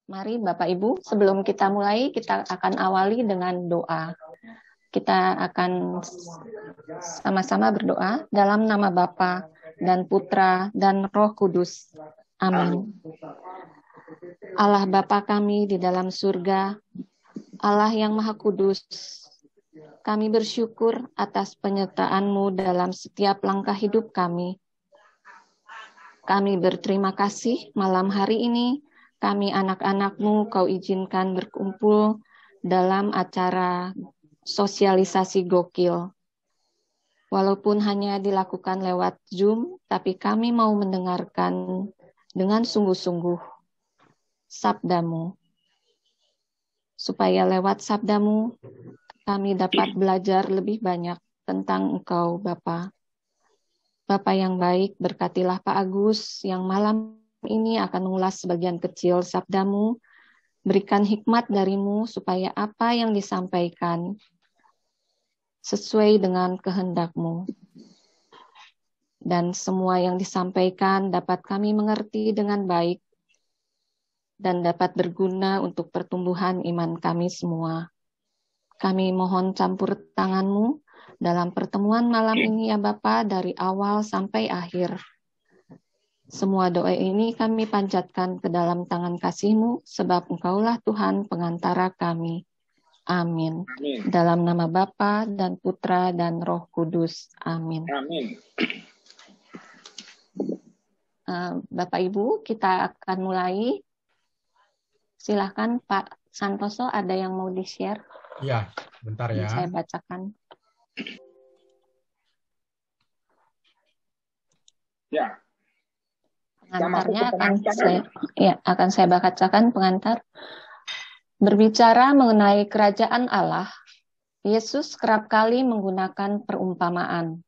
Mari Bapak Ibu, sebelum kita mulai, kita akan awali dengan doa. Kita akan sama-sama berdoa dalam nama Bapa dan Putra dan Roh Kudus. Amin. Allah Bapa kami di dalam surga, Allah yang Maha Kudus, kami bersyukur atas penyertaan-Mu dalam setiap langkah hidup kami. Kami berterima kasih malam hari ini, kami anak-anak-Mu Kau izinkan berkumpul dalam acara sosialisasi gokil. Walaupun hanya dilakukan lewat Zoom, tapi kami mau mendengarkan dengan sungguh-sungguh sabda-Mu. Supaya lewat sabda-Mu, kami dapat belajar lebih banyak tentang Engkau, Bapa. Bapa yang baik, berkatilah Pak Agus yang malam ini akan mengulas sebagian kecil sabda-Mu. Berikan hikmat dari-Mu supaya apa yang disampaikan sesuai dengan kehendak-Mu. Dan semua yang disampaikan dapat kami mengerti dengan baik dan dapat berguna untuk pertumbuhan iman kami semua. Kami mohon campur tangan-Mu dalam pertemuan malam ini ya Bapa, dari awal sampai akhir. Semua doa ini kami panjatkan ke dalam tangan kasih-Mu, sebab Engkaulah Tuhan pengantara kami. Amin. Amin. Dalam nama Bapa dan Putra dan Roh Kudus. Amin. Amin. Bapak Ibu, kita akan mulai. Silahkan Pak Santoso, ada yang mau di-share? Ya, bentar ya. Saya bacakan. Ya. Pengantarnya akan saya bacakan pengantar. Berbicara mengenai kerajaan Allah, Yesus kerap kali menggunakan perumpamaan.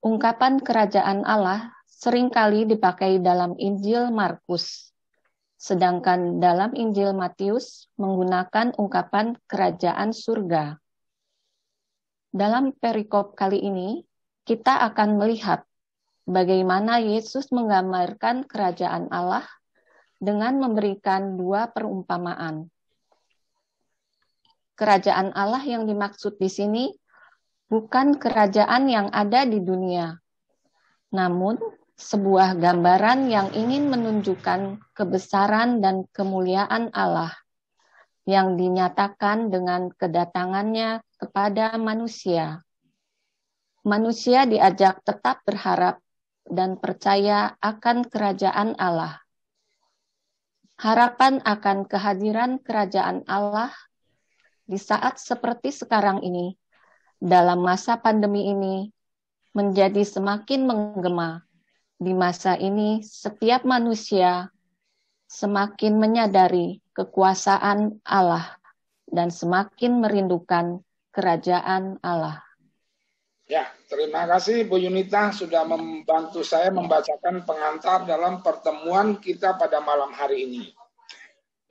Ungkapan kerajaan Allah seringkali dipakai dalam Injil Markus, sedangkan dalam Injil Matius menggunakan ungkapan kerajaan surga. Dalam perikop kali ini, kita akan melihat bagaimana Yesus menggambarkan kerajaan Allah dengan memberikan dua perumpamaan. Kerajaan Allah yang dimaksud di sini bukan kerajaan yang ada di dunia, namun sebuah gambaran yang ingin menunjukkan kebesaran dan kemuliaan Allah yang dinyatakan dengan kedatangannya kepada manusia. Manusia diajak tetap berharap dan percaya akan kerajaan Allah. Harapan akan kehadiran kerajaan Allah di saat seperti sekarang ini, dalam masa pandemi ini, menjadi semakin menggema. Di masa ini, setiap manusia semakin menyadari kekuasaan Allah dan semakin merindukan kerajaan Allah. Ya, terima kasih Bu Yunita sudah membantu saya membacakan pengantar dalam pertemuan kita pada malam hari ini.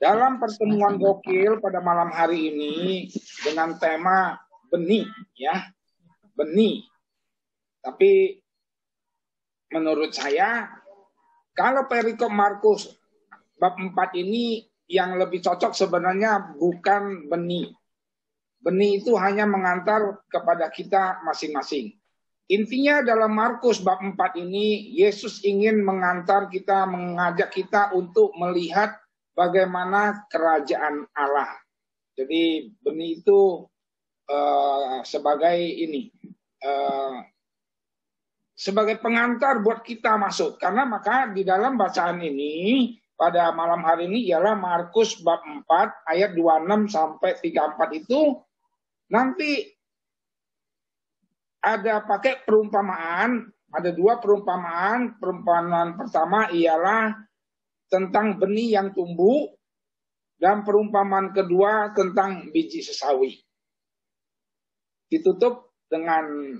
Dalam pertemuan gokil pada malam hari ini dengan tema benih, ya, benih. Tapi menurut saya, kalau perikop Markus bab 4 ini yang lebih cocok sebenarnya bukan benih. Benih itu hanya mengantar kepada kita masing-masing. Intinya dalam Markus bab 4 ini, Yesus ingin mengantar kita, mengajak kita untuk melihat bagaimana kerajaan Allah. Jadi benih itu sebagai ini, sebagai pengantar buat kita masuk. Karena maka di dalam bacaan ini pada malam hari ini ialah Markus bab 4 ayat 26 sampai 34 itu nanti ada pakai perumpamaan, ada dua perumpamaan. Perumpamaan pertama ialah tentang benih yang tumbuh dan perumpamaan kedua tentang biji sesawi. Ditutup dengan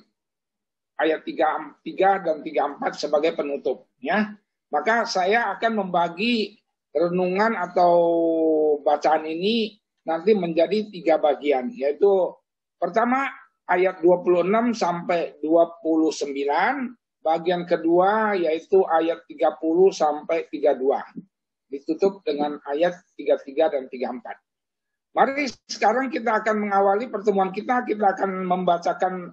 ayat 33 dan 34 sebagai penutup, ya. Maka saya akan membagi renungan atau bacaan ini nanti menjadi 3 bagian, yaitu pertama ayat 26 sampai 29, bagian kedua yaitu ayat 30 sampai 32. ditutup dengan ayat 33 dan 34. Mari sekarang kita akan mengawali pertemuan kita akan membacakan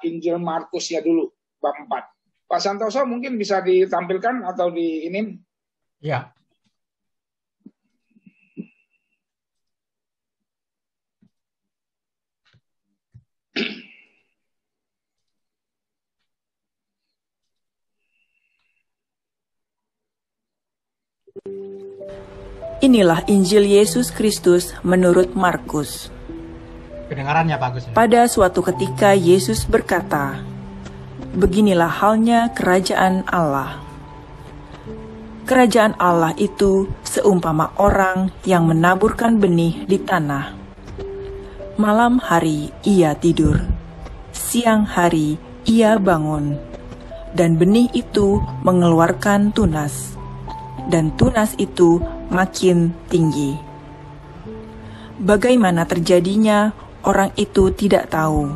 Injil Markus ya dulu, bab 4. Pak Santoso mungkin bisa ditampilkan atau di ini? Ya. Inilah Injil Yesus Kristus menurut Markus. Kedengarannya bagus. Pada suatu ketika Yesus berkata, "Beginilah halnya kerajaan Allah. Kerajaan Allah itu seumpama orang yang menaburkan benih di tanah. Malam hari ia tidur, siang hari ia bangun, dan benih itu mengeluarkan tunas, dan tunas itu makin tinggi. Bagaimana terjadinya, orang itu tidak tahu.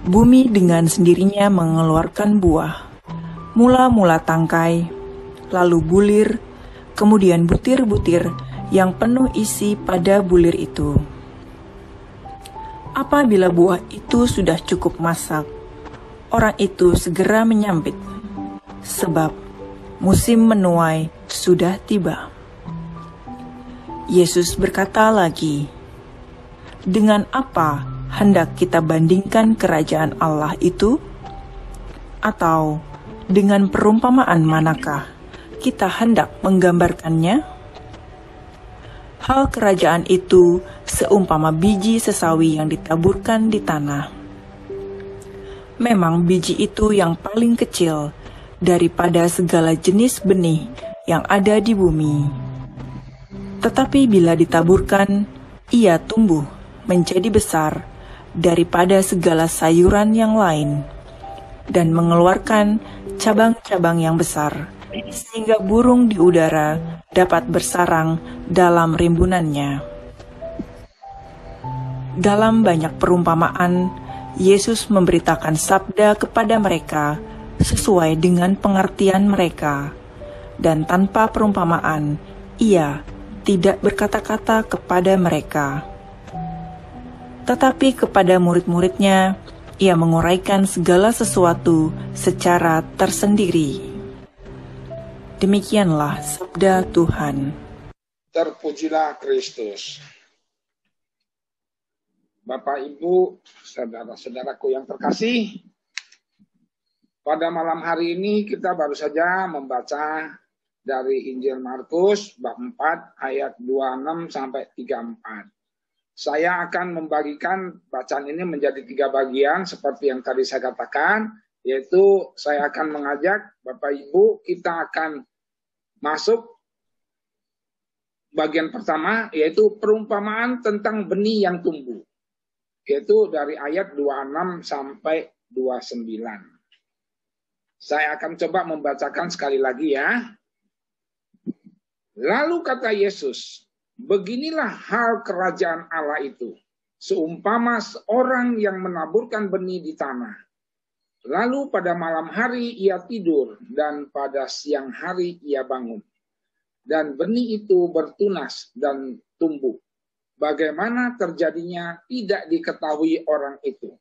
Bumi dengan sendirinya mengeluarkan buah, mula-mula tangkai, lalu bulir, kemudian butir-butir yang penuh isi pada bulir itu. Apabila buah itu sudah cukup masak, orang itu segera menyambit, sebab musim menuai sudah tiba." Yesus berkata lagi, "Dengan apa hendak kita bandingkan kerajaan Allah itu? Atau dengan perumpamaan manakah kita hendak menggambarkannya? Hal kerajaan itu seumpama biji sesawi yang ditaburkan di tanah. Memang biji itu yang paling kecil daripada segala jenis benih yang ada di bumi. Tetapi bila ditaburkan, ia tumbuh menjadi besar daripada segala sayuran yang lain, dan mengeluarkan cabang-cabang yang besar, sehingga burung di udara dapat bersarang dalam rimbunannya." Dalam banyak perumpamaan, Yesus memberitakan sabda kepada mereka sesuai dengan pengertian mereka, dan tanpa perumpamaan, ia tidak berkata-kata kepada mereka. Tetapi kepada murid-muridnya, ia menguraikan segala sesuatu secara tersendiri. Demikianlah sabda Tuhan. Terpujilah Kristus. Bapak, Ibu, saudara-saudaraku yang terkasih, pada malam hari ini kita baru saja membaca dari Injil Markus bab 4 ayat 26 sampai 34. Saya akan membagikan bacaan ini menjadi 3 bagian seperti yang tadi saya katakan, yaitu saya akan mengajak Bapak Ibu, kita akan masuk bagian pertama, yaitu perumpamaan tentang benih yang tumbuh, yaitu dari ayat 26 sampai 29. Saya akan coba membacakan sekali lagi ya. Lalu kata Yesus, "Beginilah hal kerajaan Allah itu, seumpama seorang yang menaburkan benih di tanah. Lalu pada malam hari ia tidur, dan pada siang hari ia bangun. Dan benih itu bertunas dan tumbuh. Bagaimana terjadinya tidak diketahui orang itu.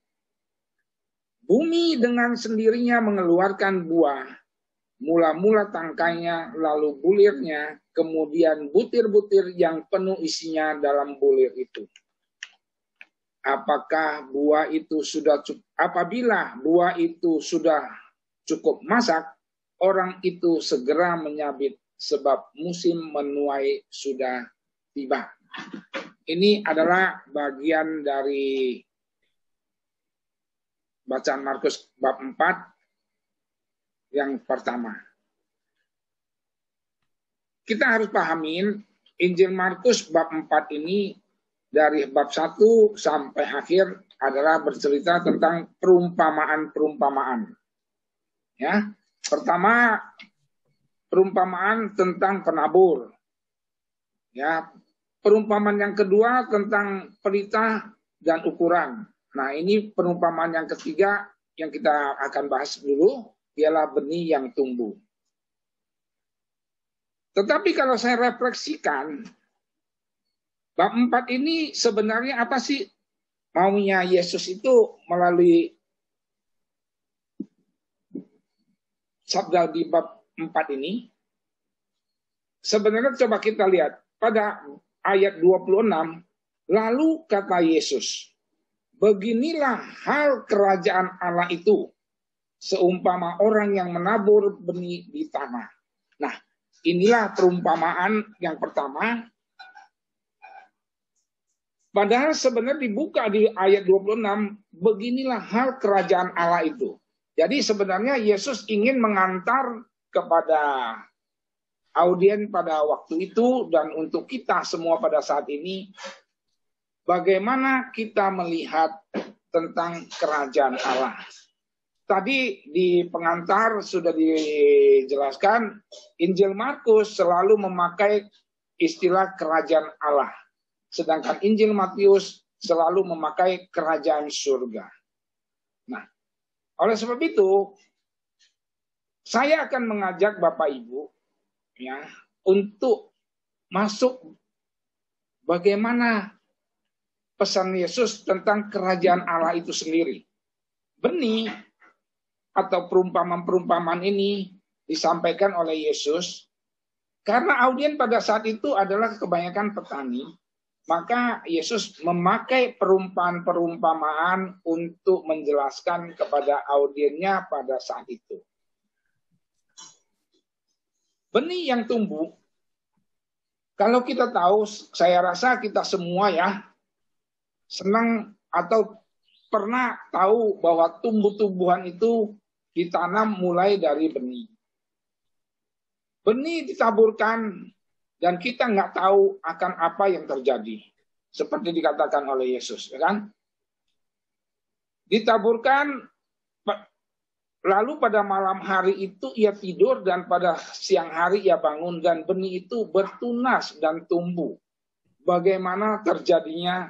Bumi dengan sendirinya mengeluarkan buah, mula-mula tangkainya, lalu bulirnya, kemudian butir-butir yang penuh isinya dalam bulir itu. Apabila buah itu sudah cukup masak, orang itu segera menyabit sebab musim menuai sudah tiba." Ini adalah bagian dari bacaan Markus bab 4 yang pertama. Kita harus pahamin Injil Markus bab 4 ini dari bab 1 sampai akhir adalah bercerita tentang perumpamaan-perumpamaan. Ya, pertama perumpamaan tentang penabur. Ya, perumpamaan yang kedua tentang pelita dan ukuran. Nah, ini perumpamaan yang ketiga yang kita akan bahas dulu, ialah benih yang tumbuh. Tetapi kalau saya refleksikan, bab 4 ini sebenarnya apa sih maunya Yesus itu melalui sabda di bab 4 ini? Sebenarnya coba kita lihat pada ayat 26, lalu kata Yesus, beginilah hal kerajaan Allah itu, seumpama orang yang menabur benih di tanah. Nah, inilah perumpamaan yang pertama. Padahal sebenarnya dibuka di ayat 26, beginilah hal kerajaan Allah itu. Jadi sebenarnya Yesus ingin mengantar kepada audien pada waktu itu dan untuk kita semua pada saat ini, bagaimana kita melihat tentang kerajaan Allah. Tadi di pengantar sudah dijelaskan, Injil Markus selalu memakai istilah kerajaan Allah. Sedangkan Injil Matius selalu memakai kerajaan surga. Nah, oleh sebab itu, saya akan mengajak Bapak Ibu ya untuk masuk bagaimana pesan Yesus tentang kerajaan Allah itu sendiri. Benih atau perumpamaan-perumpamaan ini disampaikan oleh Yesus karena audien pada saat itu adalah kebanyakan petani. Maka Yesus memakai perumpamaan-perumpamaan untuk menjelaskan kepada audiennya pada saat itu. Benih yang tumbuh, kalau kita tahu, saya rasa kita semua ya, senang atau pernah tahu bahwa tumbuh-tumbuhan itu ditanam mulai dari benih. Benih ditaburkan, dan kita nggak tahu akan apa yang terjadi. Seperti dikatakan oleh Yesus. Ya kan? Ditaburkan, lalu pada malam hari itu ia tidur dan pada siang hari ia bangun dan benih itu bertunas dan tumbuh. Bagaimana terjadinya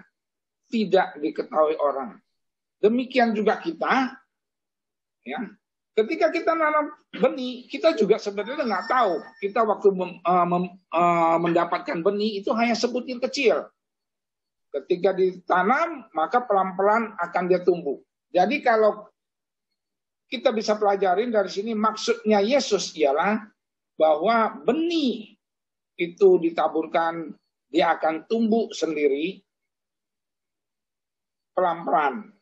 tidak diketahui orang. Demikian juga kita, ya. Ketika kita nanam benih, kita juga sebenarnya nggak tahu. Kita waktu mendapatkan benih itu hanya sebutir kecil. Ketika ditanam, maka pelan-pelan akan dia tumbuh. Jadi kalau kita bisa pelajarin dari sini, maksudnya Yesus ialah bahwa benih itu ditaburkan, dia akan tumbuh sendiri pelan-pelan.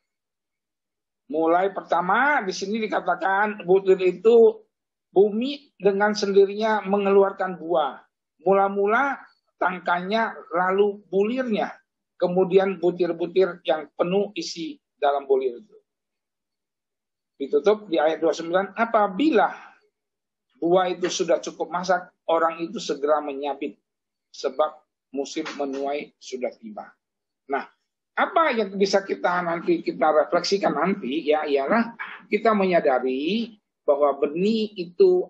Mulai pertama di sini dikatakan butir itu bumi dengan sendirinya mengeluarkan buah. Mula-mula tangkanya lalu bulirnya. Kemudian butir-butir yang penuh isi dalam bulir itu. Ditutup di ayat 29. Apabila buah itu sudah cukup masak, orang itu segera menyabit. Sebab musim menuai sudah tiba. Nah, apa yang bisa kita refleksikan nanti ya ialah kita menyadari bahwa benih itu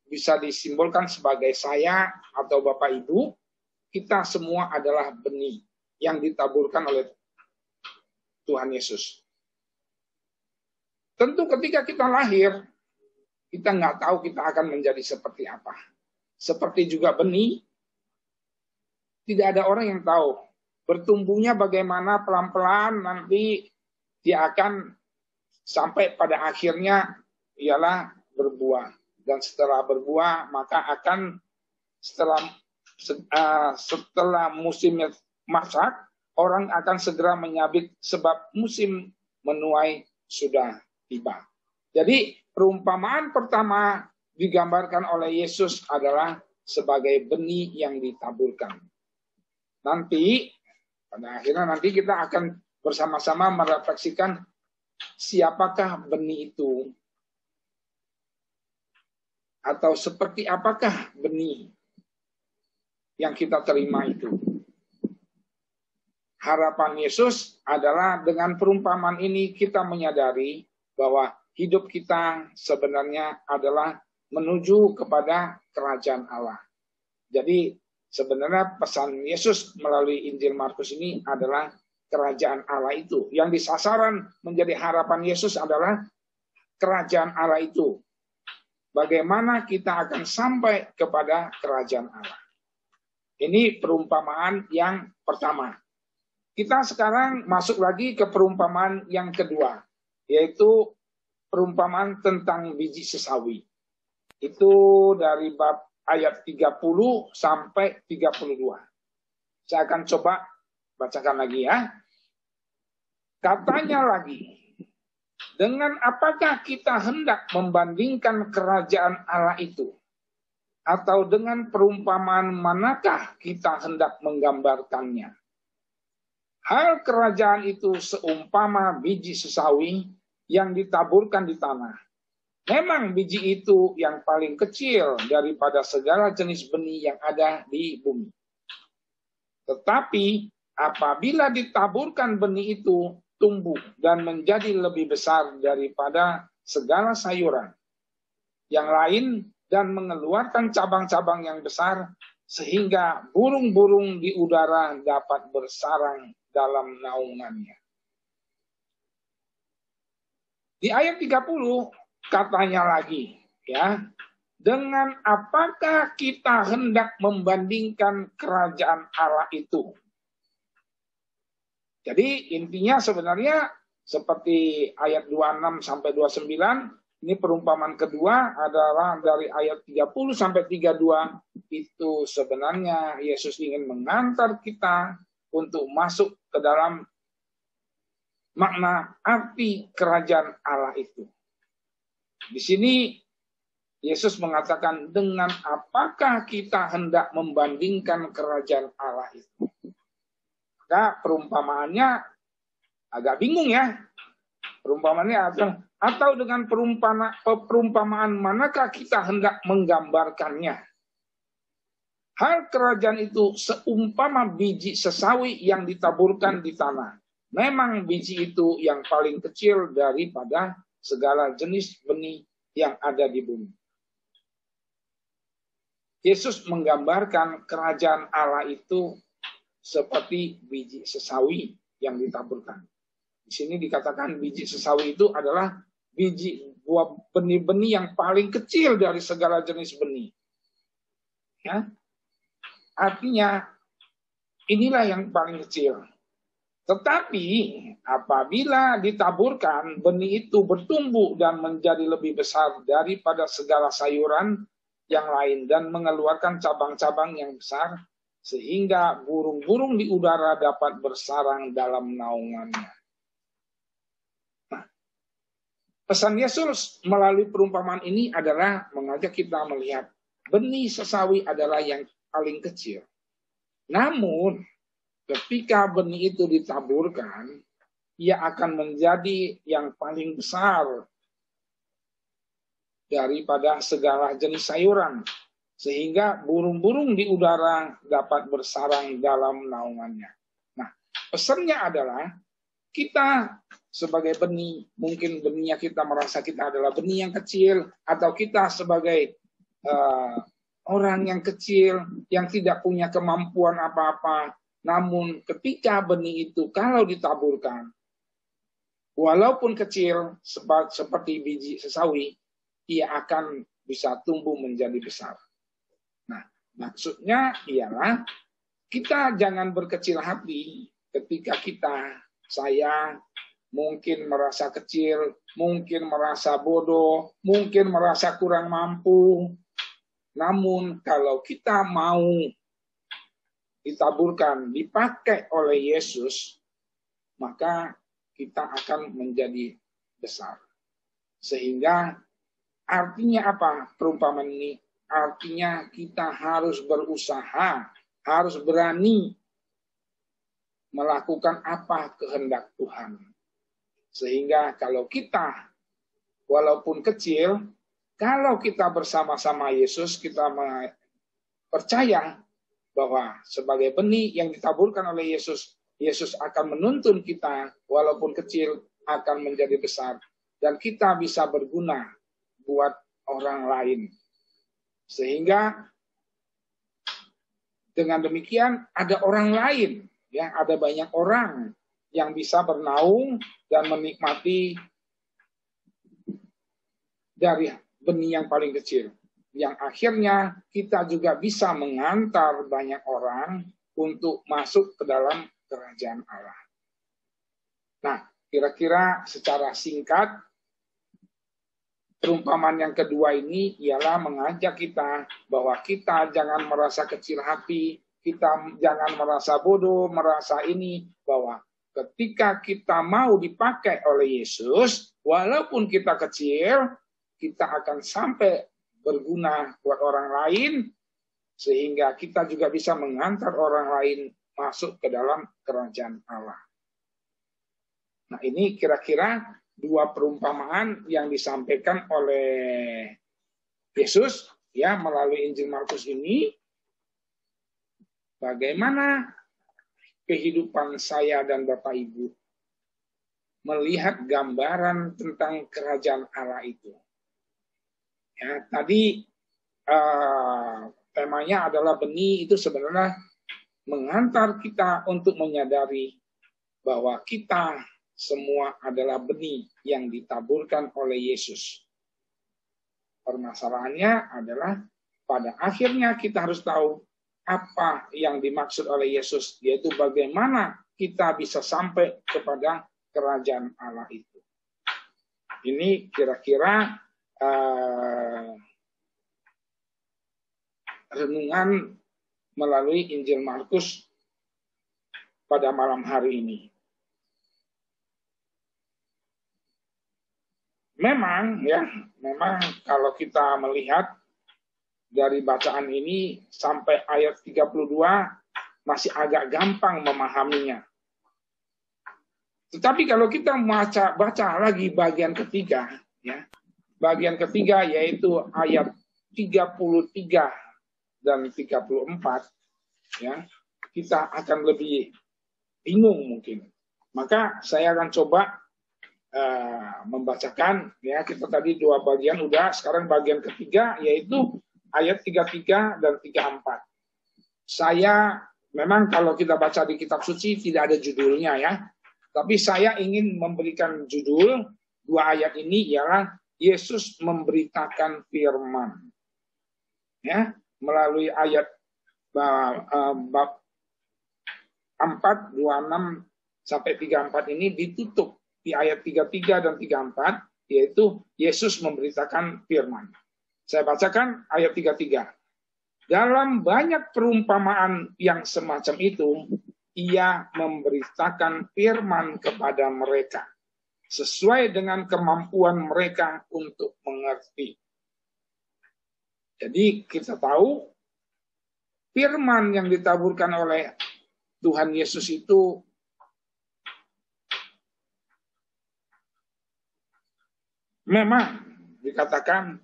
bisa disimbolkan sebagai saya atau Bapak Ibu, kita semua adalah benih yang ditaburkan oleh Tuhan Yesus. Tentu ketika kita lahir, kita nggak tahu kita akan menjadi seperti apa. Seperti juga benih, tidak ada orang yang tahu. Bertumbuhnya bagaimana pelan-pelan nanti dia akan sampai pada akhirnya ialah berbuah. Dan setelah berbuah maka akan setelah musimnya masak, orang akan segera menyabit sebab musim menuai sudah tiba. Jadi perumpamaan pertama digambarkan oleh Yesus adalah sebagai benih yang ditaburkan. Nanti pada akhirnya nanti kita akan bersama-sama merefleksikan siapakah benih itu atau seperti apakah benih yang kita terima itu. Harapan Yesus adalah dengan perumpamaan ini kita menyadari bahwa hidup kita sebenarnya adalah menuju kepada kerajaan Allah. Jadi sebenarnya pesan Yesus melalui Injil Markus ini adalah kerajaan Allah itu. Yang disasaran menjadi harapan Yesus adalah kerajaan Allah itu. bagaimana kita akan sampai kepada kerajaan Allah. Ini perumpamaan yang pertama. Kita sekarang masuk lagi ke perumpamaan yang kedua, yaitu perumpamaan tentang biji sesawi. Itu dari bab ayat 30 sampai 32. Saya akan coba bacakan lagi ya. Katanya lagi, dengan apakah kita hendak membandingkan kerajaan Allah itu? Atau dengan perumpamaan manakah kita hendak menggambarkannya? Hal kerajaan itu seumpama biji sesawi yang ditaburkan di tanah. Memang biji itu yang paling kecil daripada segala jenis benih yang ada di bumi. Tetapi apabila ditaburkan benih itu tumbuh dan menjadi lebih besar daripada segala sayuran yang lain dan mengeluarkan cabang-cabang yang besar sehingga burung-burung di udara dapat bersarang dalam naungannya. Di ayat 30 katanya lagi, ya, dengan apakah kita hendak membandingkan kerajaan Allah itu? Jadi intinya sebenarnya seperti ayat 26 sampai 29, ini perumpamaan kedua adalah dari ayat 30 sampai 32, itu sebenarnya Yesus ingin mengantar kita untuk masuk ke dalam makna arti kerajaan Allah itu. Di sini Yesus mengatakan dengan apakah kita hendak membandingkan kerajaan Allah itu. Maka perumpamaannya agak bingung ya. Perumpamaannya atau dengan perumpamaan manakah kita hendak menggambarkannya. Hal kerajaan itu seumpama biji sesawi yang ditaburkan di tanah. Memang biji itu yang paling kecil daripada segala jenis benih yang ada di bumi. Yesus menggambarkan kerajaan Allah itu seperti biji sesawi yang ditaburkan. Di sini dikatakan biji sesawi itu adalah biji buah benih-benih yang paling kecil dari segala jenis benih. Ya. Artinya inilah yang paling kecil. Tetapi apabila ditaburkan, benih itu bertumbuh dan menjadi lebih besar daripada segala sayuran yang lain dan mengeluarkan cabang-cabang yang besar sehingga burung-burung di udara dapat bersarang dalam naungannya. Nah, pesan Yesus melalui perumpamaan ini adalah mengajak kita melihat benih sesawi adalah yang paling kecil. Namun ketika benih itu ditaburkan, ia akan menjadi yang paling besar daripada segala jenis sayuran, sehingga burung-burung di udara dapat bersarang dalam naungannya. Nah, pesannya adalah kita sebagai benih, mungkin benihnya kita merasa kita adalah benih yang kecil, atau kita sebagai orang yang kecil, yang tidak punya kemampuan apa-apa. Namun ketika benih itu kalau ditaburkan, walaupun kecil seperti biji sesawi, ia akan bisa tumbuh menjadi besar. Nah, maksudnya ialah kita jangan berkecil hati ketika saya mungkin merasa kecil, mungkin merasa bodoh, mungkin merasa kurang mampu. Namun kalau kita mau ditaburkan, dipakai oleh Yesus, maka kita akan menjadi besar. Sehingga artinya apa perumpamaan ini? Artinya kita harus berusaha, harus berani melakukan apa kehendak Tuhan. Sehingga kalau kita, walaupun kecil, kalau kita bersama-sama Yesus, kita percaya bahwa sebagai benih yang ditaburkan oleh Yesus, Yesus akan menuntun kita, walaupun kecil, akan menjadi besar. Dan kita bisa berguna buat orang lain. Sehingga dengan demikian ada orang lain, ya, ada banyak orang yang bisa bernaung dan menikmati dari benih yang paling kecil, yang akhirnya kita juga bisa mengantar banyak orang untuk masuk ke dalam kerajaan Allah. Nah, kira-kira secara singkat, perumpamaan yang kedua ini ialah mengajak kita bahwa kita jangan merasa kecil hati, kita jangan merasa bodoh, merasa ini, bahwa ketika kita mau dipakai oleh Yesus, walaupun kita kecil, kita akan sampai berguna buat orang lain, sehingga kita juga bisa mengantar orang lain masuk ke dalam kerajaan Allah. Nah, ini kira-kira dua perumpamaan yang disampaikan oleh Yesus ya melalui Injil Markus ini. Bagaimana kehidupan saya dan Bapak Ibu melihat gambaran tentang kerajaan Allah itu. Ya, tadi temanya adalah benih, itu sebenarnya mengantar kita untuk menyadari bahwa kita semua adalah benih yang ditaburkan oleh Yesus. Permasalahannya adalah pada akhirnya kita harus tahu apa yang dimaksud oleh Yesus, yaitu bagaimana kita bisa sampai kepada kerajaan Allah itu. Ini kira-kira renungan melalui Injil Markus pada malam hari ini. Memang kalau kita melihat dari bacaan ini sampai ayat 32 masih agak gampang memahaminya. Tetapi kalau kita baca lagi bagian ketiga, ya, bagian ketiga yaitu ayat 33 dan 34, ya, kita akan lebih bingung mungkin. Maka saya akan coba membacakan, ya, kita tadi dua bagian udah, sekarang bagian ketiga yaitu ayat 33 dan 34. Saya memang kalau kita baca di kitab suci tidak ada judulnya ya, tapi saya ingin memberikan judul dua ayat ini ialah Yesus memberitakan firman. Ya, melalui ayat bab 4, 26 sampai 34 ini ditutup di ayat 33 dan 34, yaitu Yesus memberitakan firman. Saya bacakan ayat 33. Dalam banyak perumpamaan yang semacam itu, ia memberitakan firman kepada mereka, sesuai dengan kemampuan mereka untuk mengerti. Jadi kita tahu, firman yang ditaburkan oleh Tuhan Yesus itu memang dikatakan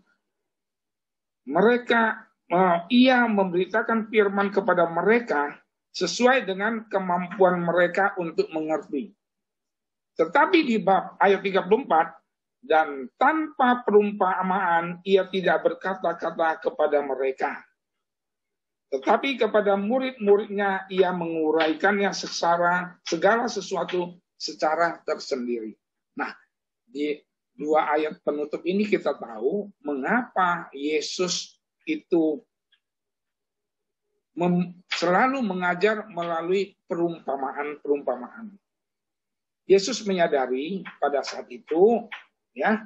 ia memberitakan firman kepada mereka sesuai dengan kemampuan mereka untuk mengerti. Tetapi di bab ayat 34, dan tanpa perumpamaan ia tidak berkata-kata kepada mereka. Tetapi kepada murid-muridnya ia menguraikannya segala sesuatu secara tersendiri. Nah, di dua ayat penutup ini kita tahu mengapa Yesus itu selalu mengajar melalui perumpamaan-perumpamaan. Yesus menyadari pada saat itu, ya,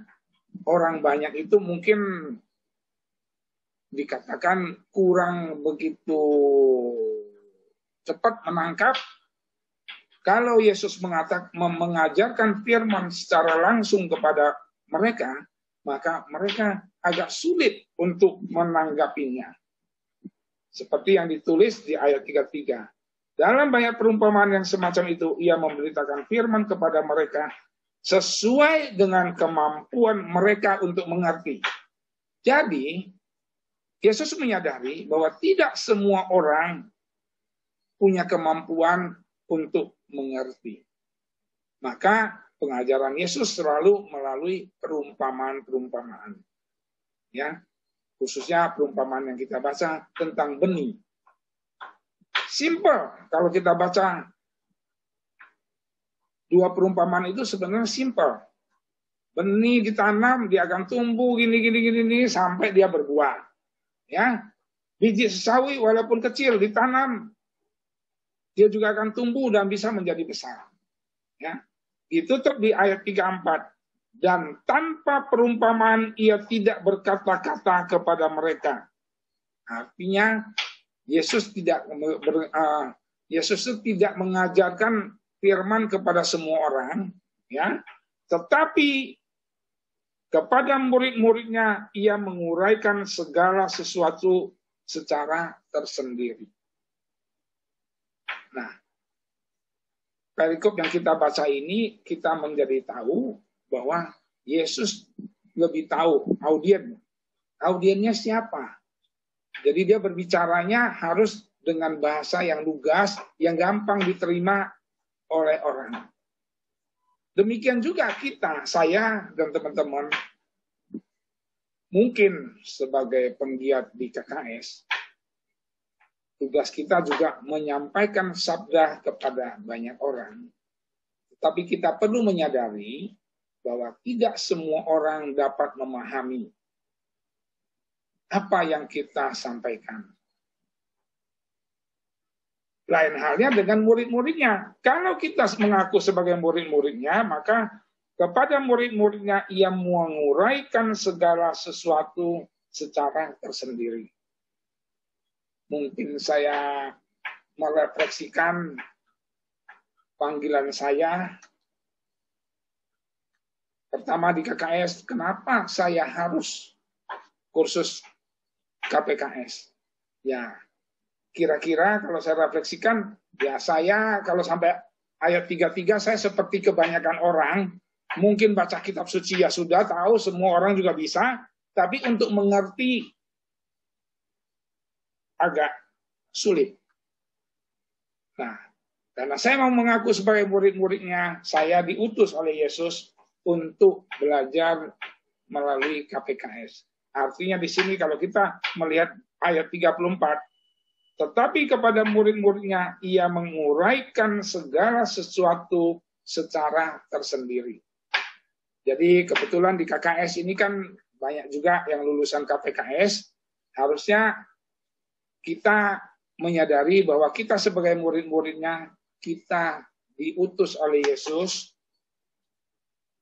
orang banyak itu mungkin dikatakan kurang begitu cepat menangkap. Kalau Yesus mengajarkan firman secara langsung kepada mereka, maka mereka agak sulit untuk menanggapinya. Seperti yang ditulis di ayat 33. Dalam banyak perumpamaan yang semacam itu, ia memberitakan firman kepada mereka sesuai dengan kemampuan mereka untuk mengerti. Jadi, Yesus menyadari bahwa tidak semua orang punya kemampuan untuk mengerti. Maka pengajaran Yesus selalu melalui perumpamaan-perumpamaan. Ya, khususnya perumpamaan yang kita baca tentang benih. Simple kalau kita baca dua perumpamaan itu sebenarnya simple. Benih ditanam, dia akan tumbuh gini sampai dia berbuah. Ya, biji sesawi walaupun kecil ditanam, dia juga akan tumbuh dan bisa menjadi besar. Ya, ditutup di ayat 34. Dan tanpa perumpamaan ia tidak berkata-kata kepada mereka. Artinya Yesus tidak mengajarkan firman kepada semua orang, ya, tetapi kepada murid-muridnya ia menguraikan segala sesuatu secara tersendiri. Nah, perikop yang kita baca ini kita menjadi tahu bahwa Yesus lebih tahu audiennya siapa. Jadi dia berbicaranya harus dengan bahasa yang lugas, yang gampang diterima oleh orang. Demikian juga kita, saya dan teman-teman, mungkin sebagai penggiat di KKS, tugas kita juga menyampaikan sabda kepada banyak orang. Tapi kita perlu menyadari bahwa tidak semua orang dapat memahami apa yang kita sampaikan. Lain halnya dengan murid-muridnya. Kalau kita mengaku sebagai murid-muridnya, maka kepada murid-muridnya ia menguraikan segala sesuatu secara tersendiri. Mungkin saya merefleksikan panggilan saya. Pertama di KKS, kenapa saya harus kursus KPKS? Ya, kira-kira kalau saya refleksikan, ya saya kalau sampai ayat 33 saya seperti kebanyakan orang, mungkin baca kitab suci ya sudah tahu, semua orang juga bisa, tapi untuk mengerti agak sulit. Nah, karena saya mau mengaku sebagai murid-muridnya, saya diutus oleh Yesus untuk belajar melalui KPKS. Artinya di sini kalau kita melihat ayat 34, tetapi kepada murid-muridnya ia menguraikan segala sesuatu secara tersendiri. Jadi kebetulan di KKS ini kan banyak juga yang lulusan KPKS. Harusnya kita menyadari bahwa kita sebagai murid-muridnya, kita diutus oleh Yesus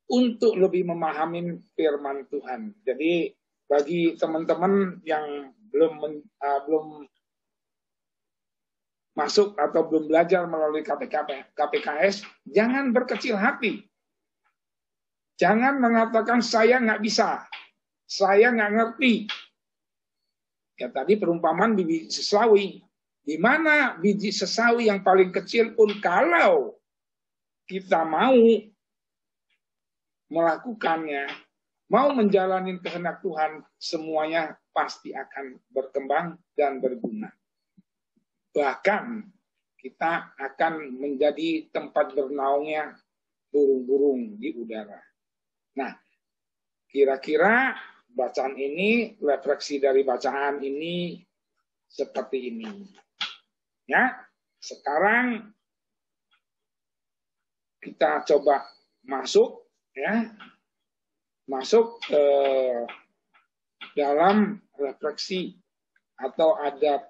untuk lebih memahami firman Tuhan. Jadi bagi teman-teman yang belum masuk atau belum belajar melalui KPKS, jangan berkecil hati. Jangan mengatakan saya nggak bisa, saya nggak ngerti. Ya tadi perumpamaan biji sesawi. Di mana biji sesawi yang paling kecil pun kalau kita mau melakukannya, mau menjalani kehendak Tuhan, semuanya pasti akan berkembang dan berguna. Bahkan kita akan menjadi tempat bernaungnya burung-burung di udara. Nah, kira-kira bacaan ini, refleksi dari bacaan ini seperti ini. Ya, sekarang kita coba masuk ke dalam refleksi atau ada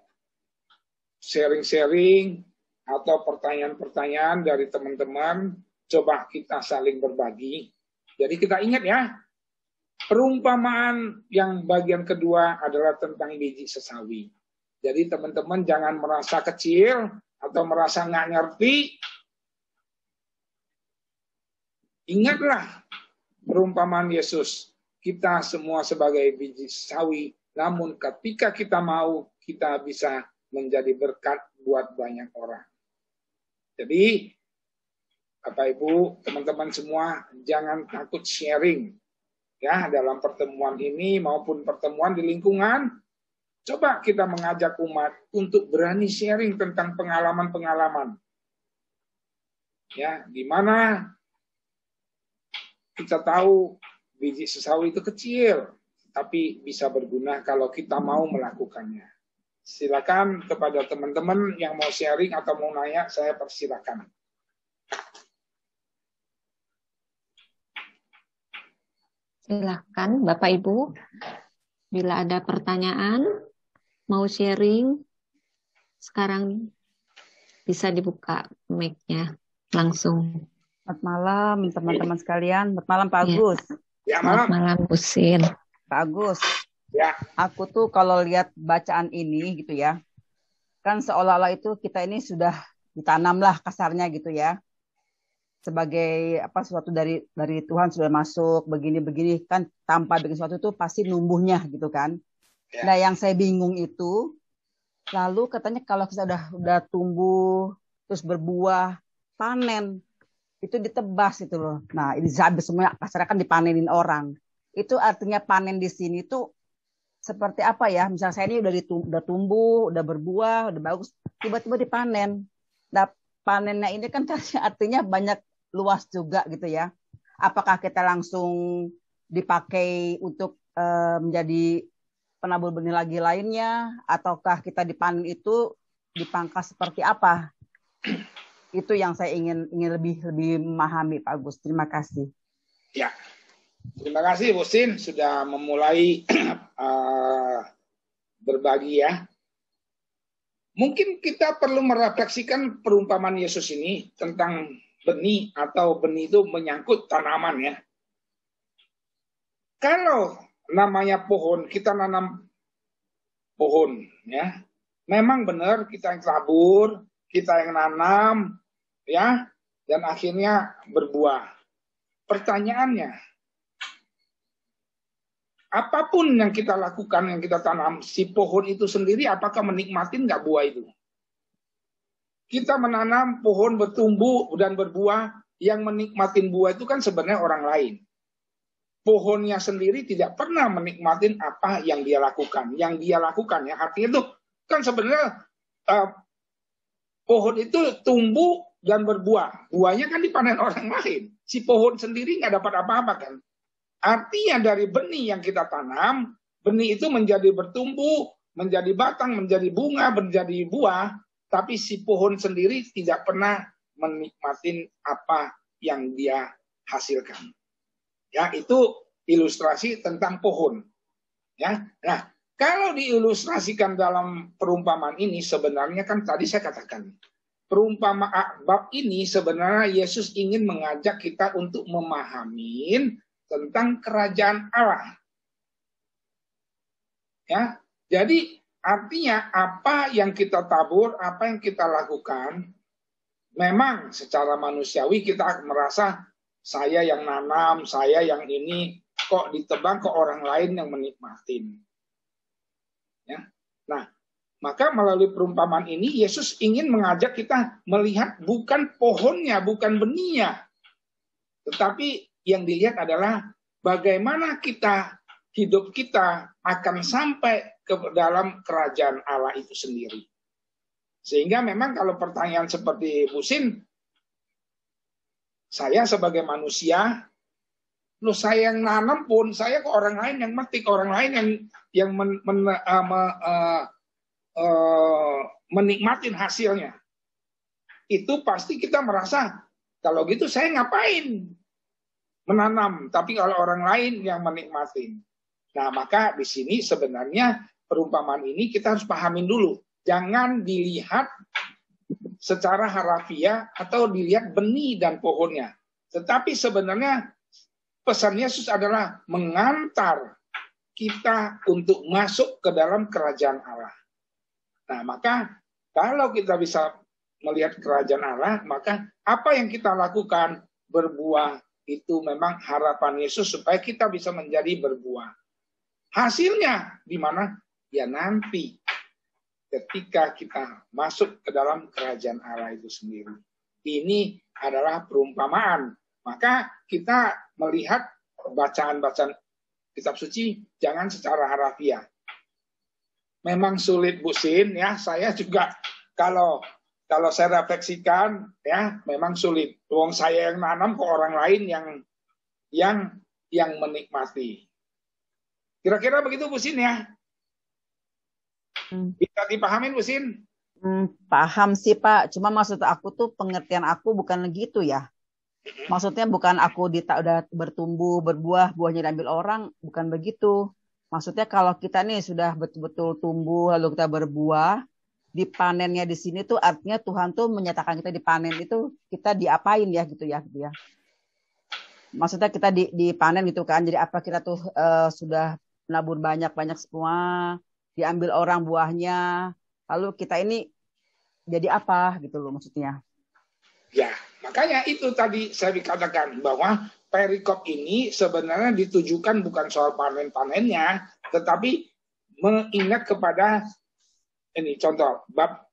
sharing-sharing atau pertanyaan-pertanyaan dari teman-teman. Coba kita saling berbagi. Jadi kita ingat ya, perumpamaan yang bagian kedua adalah tentang biji sesawi. Jadi teman-teman jangan merasa kecil atau merasa nggak ngerti. Ingatlah perumpamaan Yesus. Kita semua sebagai biji sawi, namun ketika kita mau, kita bisa menjadi berkat buat banyak orang. Jadi, Bapak Ibu, teman-teman semua, jangan takut sharing. Ya, dalam pertemuan ini maupun pertemuan di lingkungan, coba kita mengajak umat untuk berani sharing tentang pengalaman-pengalaman. Ya, di mana kita tahu biji sesawi itu kecil, tapi bisa berguna kalau kita mau melakukannya. Silakan kepada teman-teman yang mau sharing atau mau nanya, saya persilakan. Silahkan Bapak Ibu, bila ada pertanyaan, mau sharing, sekarang bisa dibuka mic-nya langsung. Selamat malam teman-teman sekalian. Selamat malam Pak Ya. Agus. Ya, Selamat malam. malam, Bu Sin. Pak Agus, Ya, aku tuh kalau lihat bacaan ini gitu ya, kan seolah-olah itu kita ini sudah ditanam lah kasarnya gitu ya. Sebagai apa sesuatu dari Tuhan sudah masuk begini-begini kan tanpa bikin sesuatu itu pasti numbuhnya gitu kan. Ya. Nah, yang saya bingung itu lalu katanya kalau kita udah tumbuh terus berbuah, panen itu ditebas itu loh. Nah, ini habis semua kasarnya kan dipanenin orang. Itu artinya panen di sini tuh seperti apa ya? Misalnya saya ini udah tumbuh, udah berbuah, udah bagus, tiba-tiba dipanen. Nah, panennya ini kan artinya banyak luas juga gitu ya. Apakah kita langsung dipakai untuk menjadi penabur benih lagi lainnya, ataukah kita dipanen itu dipangkas seperti apa? Itu yang saya ingin lebih memahami Pak Agus. Terima kasih. ya. Terima kasih Bu Sin sudah memulai berbagi ya. Mungkin kita perlu merefleksikan perumpamaan Yesus ini tentang benih atau benih itu menyangkut tanaman ya. Kalau namanya pohon, kita nanam pohon ya. Memang benar kita yang tabur, kita yang nanam ya, dan akhirnya berbuah. Pertanyaannya, apapun yang kita lakukan, yang kita tanam, si pohon itu sendiri apakah menikmatin nggak buah itu? Kita menanam pohon bertumbuh dan berbuah, yang menikmatin buah itu kan sebenarnya orang lain. Pohonnya sendiri tidak pernah menikmatin apa yang dia lakukan. Yang dia lakukan ya, artinya itu kan sebenarnya pohon itu tumbuh dan berbuah. Buahnya kan dipanen orang lain. Si pohon sendiri nggak dapat apa-apa kan. Artinya dari benih yang kita tanam, benih itu menjadi bertumbuh, menjadi batang, menjadi bunga, menjadi buah. Tapi si pohon sendiri tidak pernah menikmatin apa yang dia hasilkan. Ya, itu ilustrasi tentang pohon. Ya, nah kalau diilustrasikan dalam perumpamaan ini sebenarnya kan tadi saya katakan perumpamaan bab ini sebenarnya Yesus ingin mengajak kita untuk memahami tentang kerajaan Allah. Ya, jadi artinya apa yang kita tabur, apa yang kita lakukan, memang secara manusiawi kita merasa saya yang nanam, saya yang ini, kok ditebang ke orang lain yang menikmatin. Ya. Nah, maka melalui perumpamaan ini Yesus ingin mengajak kita melihat bukan pohonnya, bukan benihnya, tetapi yang dilihat adalah bagaimana hidup kita akan sampai ke dalam kerajaan Allah itu sendiri. Sehingga memang kalau pertanyaan seperti Bu Sin, saya sebagai manusia, loh saya yang nanam pun, saya ke orang lain yang metik, orang lain yang menikmatin hasilnya. Itu pasti kita merasa, kalau gitu saya ngapain menanam, tapi kalau orang lain yang menikmatin. Nah, maka di sini sebenarnya perumpamaan ini kita harus pahamin dulu. Jangan dilihat secara harafiah atau dilihat benih dan pohonnya. Tetapi sebenarnya pesan Yesus adalah mengantar kita untuk masuk ke dalam kerajaan Allah. Nah, maka kalau kita bisa melihat kerajaan Allah, maka apa yang kita lakukan berbuah itu memang harapan Yesus supaya kita bisa menjadi berbuah. Hasilnya di mana? Ya nanti ketika kita masuk ke dalam kerajaan Allah itu sendiri. Ini adalah perumpamaan. Maka kita melihat bacaan-bacaan kitab suci jangan secara harafiah. Memang sulit Bu Sin ya, saya juga kalau saya refleksikan ya memang sulit. Wong saya yang nanam ke orang lain yang menikmati. Kira-kira begitu Bu Sin ya. Bisa dipahamin Bu Sin? Paham sih Pak, cuma maksud aku tuh pengertian aku bukan begitu ya. Maksudnya bukan aku udah bertumbuh, berbuah, buahnya diambil orang, bukan begitu. Maksudnya kalau kita nih sudah betul-betul tumbuh, lalu kita berbuah, dipanennya di sini tuh artinya Tuhan tuh menyatakan kita dipanen itu kita diapain ya gitu ya. Maksudnya kita dipanen gitu kan. Jadi apa kita tuh sudah nabur banyak-banyak semua, diambil orang buahnya, lalu kita ini jadi apa gitu loh maksudnya. Ya, makanya itu tadi saya dikatakan bahwa perikop ini sebenarnya ditujukan bukan soal panen-panennya, tetapi mengingat kepada ini contoh bab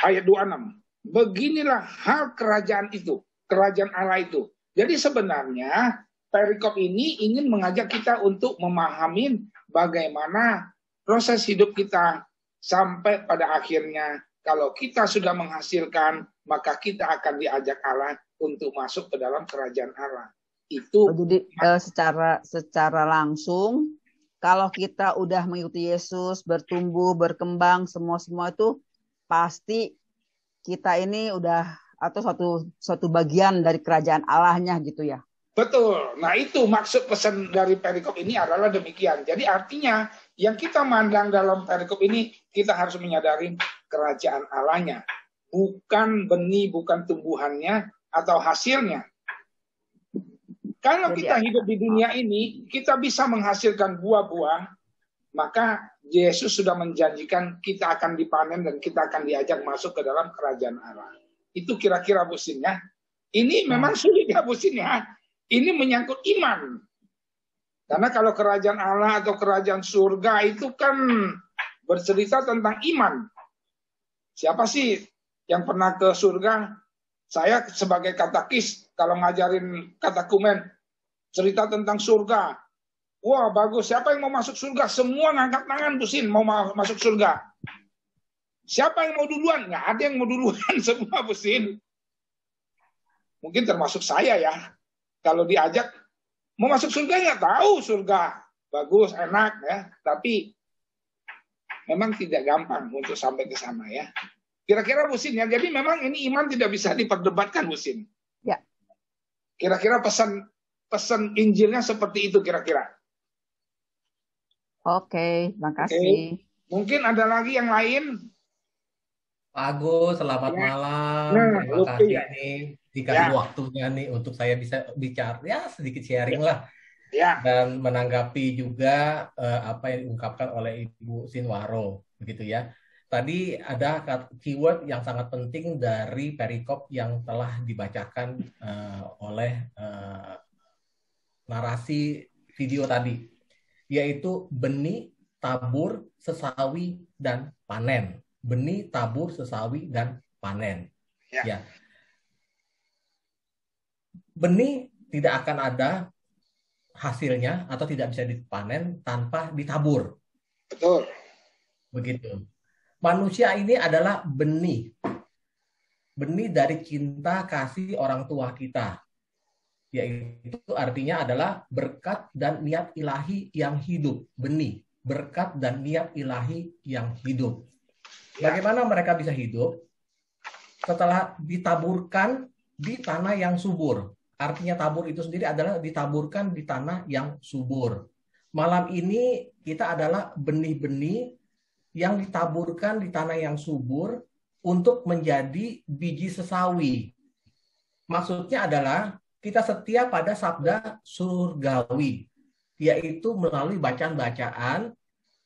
ayat 26. Beginilah hal kerajaan itu, kerajaan Allah itu. Jadi sebenarnya perikop ini ingin mengajak kita untuk memahami bagaimana proses hidup kita sampai pada akhirnya kalau kita sudah menghasilkan, maka kita akan diajak Allah untuk masuk ke dalam kerajaan Allah. Itu jadi secara langsung kalau kita udah mengikuti Yesus, bertumbuh, berkembang, semua itu pasti kita ini udah atau suatu bagian dari kerajaan Allahnya gitu ya. Betul. Nah itu maksud pesan dari perikop ini adalah demikian. Jadi artinya yang kita mandang dalam perikop ini kita harus menyadari kerajaan Allahnya. Bukan benih, bukan tumbuhannya atau hasilnya. Kalau kita hidup di dunia ini, kita bisa menghasilkan buah-buah, maka Yesus sudah menjanjikan kita akan dipanen dan kita akan diajak masuk ke dalam kerajaan Allah. Itu kira-kira Busin ya. Ini memang sulit ya Busin ya. Ini menyangkut iman. Karena kalau kerajaan Allah atau kerajaan surga itu kan bercerita tentang iman. Siapa sih yang pernah ke surga? Saya sebagai katekis, kalau ngajarin katakumen, cerita tentang surga. Wah bagus, siapa yang mau masuk surga? Semua ngangkat tangan Busin mau masuk surga. Siapa yang mau duluan? Nggak ada yang mau duluan, semua Busin. Mungkin termasuk saya ya. Kalau diajak, mau masuk surga nggak tahu surga. Bagus, enak ya. Tapi memang tidak gampang untuk sampai ke sana ya. Kira-kira Busin ya. Jadi memang ini iman tidak bisa diperdebatkan Busin. Ya. Kira-kira pesan Injilnya seperti itu kira-kira. Oke, makasih. Mungkin ada lagi yang lain. Pak Agus, selamat malam. Terima kasih nih dikasih waktunya nih untuk saya bisa bicara ya sedikit sharing lah. Ya. Dan menanggapi juga apa yang diungkapkan oleh Ibu Sinwaro begitu ya. Tadi ada keyword yang sangat penting dari perikop yang telah dibacakan oleh narasi video tadi, yaitu benih, tabur, sesawi, dan panen. Benih, tabur, sesawi, dan panen. Ya. Benih tidak akan ada hasilnya atau tidak bisa dipanen tanpa ditabur. Betul. Begitu. Manusia ini adalah benih. Benih dari cinta kasih orang tua kita. Yaitu artinya adalah berkat dan niat ilahi yang hidup. Benih. Berkat dan niat ilahi yang hidup. Bagaimana mereka bisa hidup? Setelah ditaburkan di tanah yang subur. Artinya tabur itu sendiri adalah ditaburkan di tanah yang subur. Malam ini kita adalah benih-benih yang ditaburkan di tanah yang subur untuk menjadi biji sesawi. Maksudnya adalah kita setia pada sabda surgawi, yaitu melalui bacaan-bacaan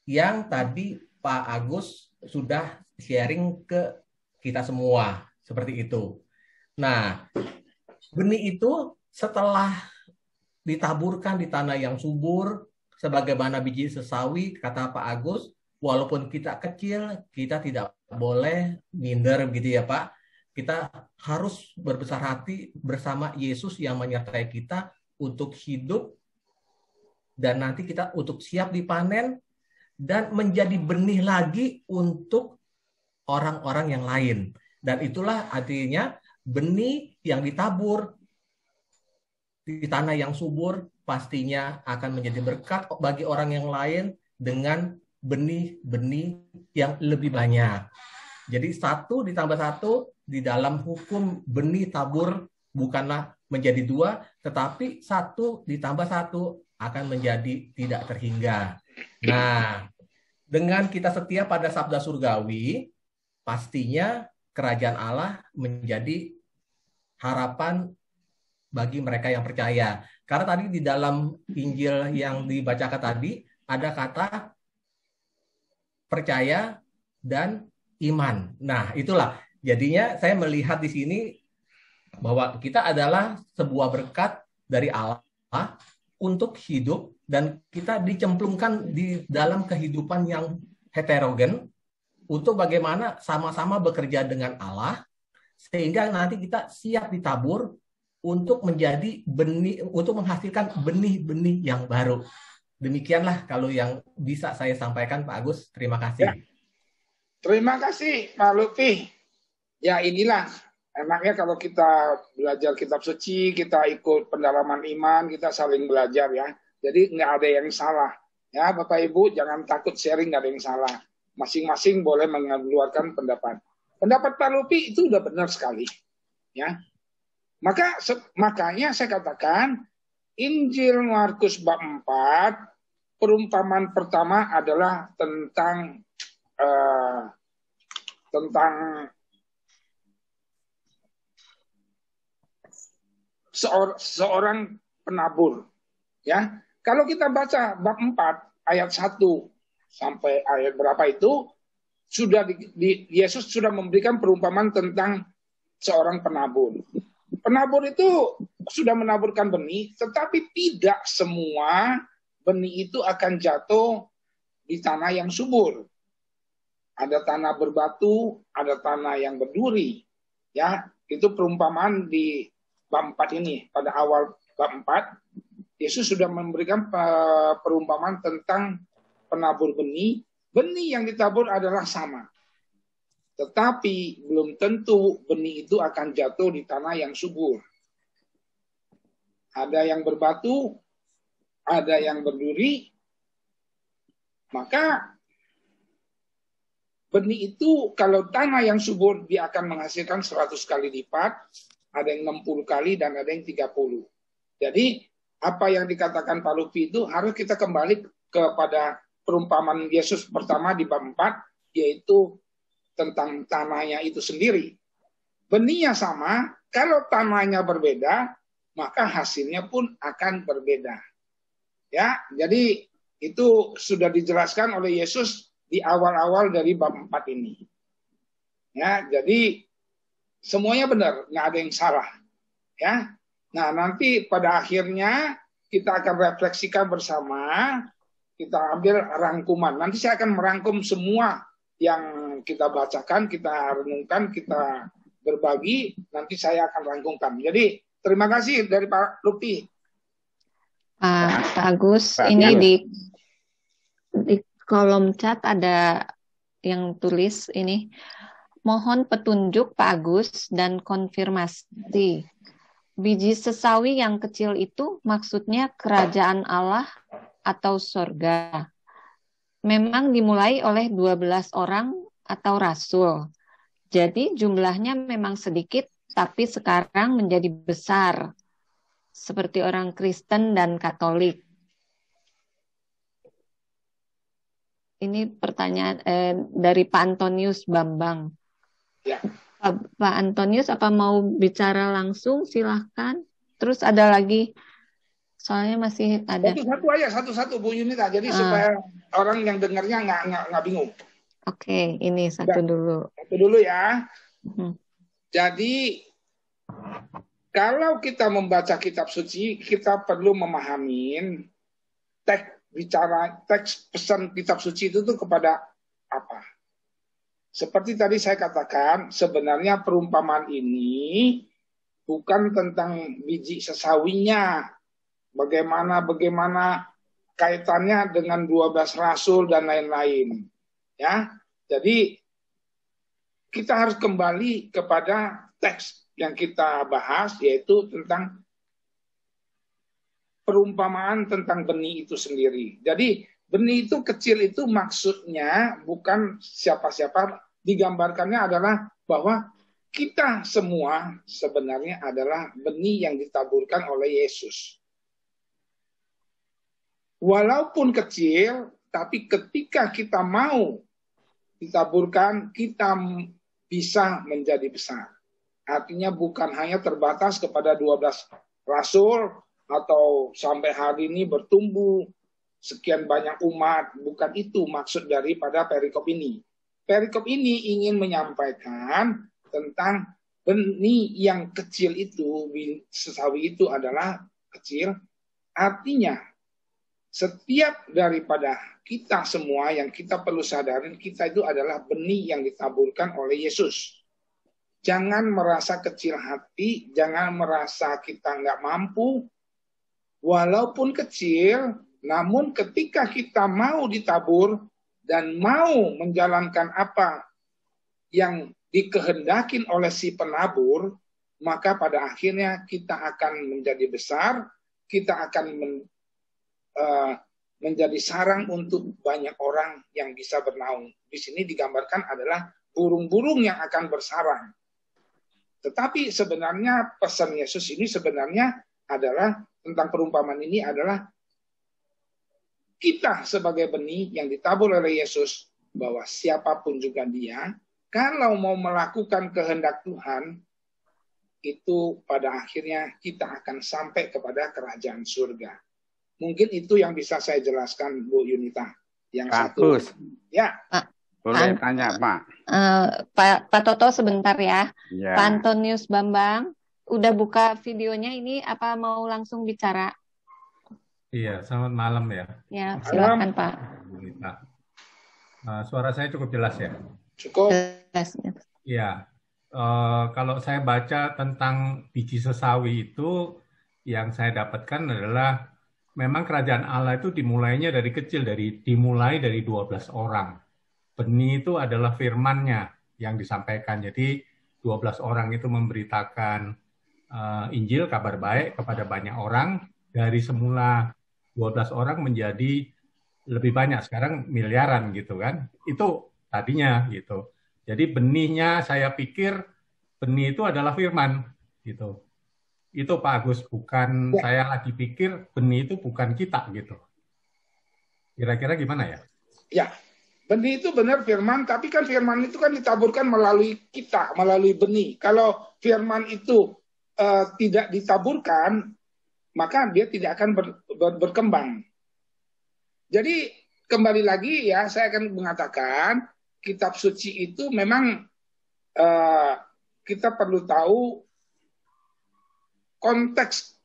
yang tadi Pak Agus sudah sharing ke kita semua. Seperti itu. Nah, benih itu setelah ditaburkan di tanah yang subur, sebagaimana biji sesawi, kata Pak Agus, walaupun kita kecil, kita tidak boleh minder gitu ya Pak. Kita harus berbesar hati bersama Yesus yang menyertai kita untuk hidup dan nanti kita untuk siap dipanen dan menjadi benih lagi untuk orang-orang yang lain. Dan itulah artinya benih yang ditabur di tanah yang subur pastinya akan menjadi berkat bagi orang yang lain dengan benih-benih yang lebih banyak. Jadi 1 ditambah 1 di dalam hukum benih tabur bukanlah menjadi dua, tetapi satu ditambah satu akan menjadi tidak terhingga. Nah, dengan kita setia pada sabda surgawi, pastinya kerajaan Allah menjadi harapan bagi mereka yang percaya. Karena tadi di dalam Injil yang dibacakan tadi, ada kata percaya dan iman. Nah, itulah. Jadinya saya melihat di sini bahwa kita adalah sebuah berkat dari Allah untuk hidup dan kita dicemplungkan di dalam kehidupan yang heterogen untuk bagaimana sama-sama bekerja dengan Allah sehingga nanti kita siap ditabur untuk menjadi benih, untuk menghasilkan benih-benih yang baru. Demikianlah kalau yang bisa saya sampaikan, Pak Agus. Terima kasih. Ya. Terima kasih, Pak Lutfi. Ya, inilah enaknya kalau kita belajar kitab suci, kita ikut pendalaman iman, kita saling belajar ya. Jadi nggak ada yang salah. Ya, Bapak Ibu jangan takut sharing, nggak ada yang salah. Masing-masing boleh mengeluarkan pendapat. Pendapat Pak Lutfi itu udah benar sekali. Ya. Makanya saya katakan Injil Markus bab 4 perumpamaan pertama adalah tentang seorang penabur. Ya, kalau kita baca bab 4 ayat 1 sampai ayat berapa itu sudah Yesus sudah memberikan perumpamaan tentang seorang penabur. Penabur itu sudah menaburkan benih, tetapi tidak semua benih itu akan jatuh di tanah yang subur. Ada tanah berbatu, ada tanah yang berduri. Ya, itu perumpamaan di bab 4 ini. Pada awal bab 4, Yesus sudah memberikan perumpamaan tentang penabur benih. Benih yang ditabur adalah sama. Tetapi belum tentu benih itu akan jatuh di tanah yang subur. Ada yang berbatu, ada yang berduri. Maka benih itu kalau tanah yang subur dia akan menghasilkan 100 kali lipat, ada yang 60 kali dan ada yang 30. Jadi apa yang dikatakan Pak Lutfi itu harus kita kembali kepada perumpamaan Yesus pertama di bab 4, yaitu tentang tanahnya itu sendiri. Benihnya sama, kalau tanahnya berbeda, maka hasilnya pun akan berbeda. Ya, jadi itu sudah dijelaskan oleh Yesus di awal-awal dari bab 4 ini. Ya, jadi semuanya benar, nggak ada yang salah. Ya, nah nanti pada akhirnya kita akan refleksikan bersama, kita ambil rangkuman. Nanti saya akan merangkum semua yang kita bacakan, kita renungkan, kita berbagi, nanti saya akan rangkumkan. Jadi terima kasih dari Pak Lutfi. Pak Agus, ini di kolom chat ada yang tulis ini, mohon petunjuk Pak Agus dan konfirmasi. Biji sesawi yang kecil itu maksudnya kerajaan Allah atau surga. Memang dimulai oleh 12 orang atau rasul. Jadi jumlahnya memang sedikit, tapi sekarang menjadi besar. Seperti orang Kristen dan Katolik. Ini pertanyaan dari Pak Antonius Bambang. Ya. Pak Antonius, apa mau bicara langsung? Silahkan. Terus ada lagi, soalnya masih ada. Satu-satu aja, satu-satu Bu Yunita. Jadi supaya orang yang dengarnya nggak bingung. Oke, ini satu dulu. Satu dulu ya. Jadi kalau kita membaca kitab suci, kita perlu memahami teks pesan kitab suci itu tuh kepada apa. Seperti tadi saya katakan, sebenarnya perumpamaan ini bukan tentang biji sesawinya. Bagaimana kaitannya dengan 12 rasul dan lain-lain. Ya, jadi kita harus kembali kepada teks yang kita bahas, yaitu tentang perumpamaan tentang benih itu sendiri. Jadi benih itu kecil itu maksudnya bukan siapa-siapa, digambarkannya adalah bahwa kita semua sebenarnya adalah benih yang ditaburkan oleh Yesus. Walaupun kecil, tapi ketika kita mau ditaburkan, kita bisa menjadi besar. Artinya bukan hanya terbatas kepada 12 rasul atau sampai hari ini bertumbuh sekian banyak umat. Bukan itu maksud daripada perikop ini. Perikop ini ingin menyampaikan tentang benih yang kecil itu, sesawi itu adalah kecil. Artinya setiap daripada kita semua yang kita perlu sadarin, kita itu adalah benih yang ditaburkan oleh Yesus. Jangan merasa kecil hati, jangan merasa kita nggak mampu. Walaupun kecil, namun ketika kita mau ditabur dan mau menjalankan apa yang dikehendakin oleh si penabur, maka pada akhirnya kita akan menjadi besar, kita akan menjadi sarang untuk banyak orang yang bisa bernaung. Di sini digambarkan adalah burung-burung yang akan bersarang. Tetapi sebenarnya pesan Yesus ini sebenarnya adalah tentang perumpamaan ini adalah kita sebagai benih yang ditabur oleh Yesus, bahwa siapapun juga dia, kalau mau melakukan kehendak Tuhan, itu pada akhirnya kita akan sampai kepada kerajaan surga. Mungkin itu yang bisa saya jelaskan, Bu Yunita. Yang Bagus. satu. Ya. Boleh tanya, Pak? Pak Toto sebentar ya. Ya. Pak Antonius Bambang, udah buka videonya ini apa mau langsung bicara? Iya, selamat malam ya. Ya, silakan Pak. Suara saya cukup jelas ya? Cukup. Yes. Iya. Kalau saya baca tentang biji sesawi itu, yang saya dapatkan adalah memang kerajaan Allah itu dimulainya dari kecil, dimulai dari 12 orang. Benih itu adalah firman-Nya yang disampaikan. Jadi 12 orang itu memberitakan Injil, kabar baik kepada banyak orang. Dari semula 12 orang menjadi lebih banyak, sekarang miliaran gitu kan. Itu tadinya gitu. Jadi benihnya saya pikir benih itu adalah firman gitu. Itu Pak Agus, bukan saya lagi pikir benih itu bukan kita gitu. Kira-kira gimana ya? Ya. Benih itu benar firman, tapi kan firman itu kan ditaburkan melalui kita, melalui benih. Kalau firman itu tidak ditaburkan, maka dia tidak akan berkembang. Jadi kembali lagi ya, saya akan mengatakan kitab suci itu memang kita perlu tahu konteks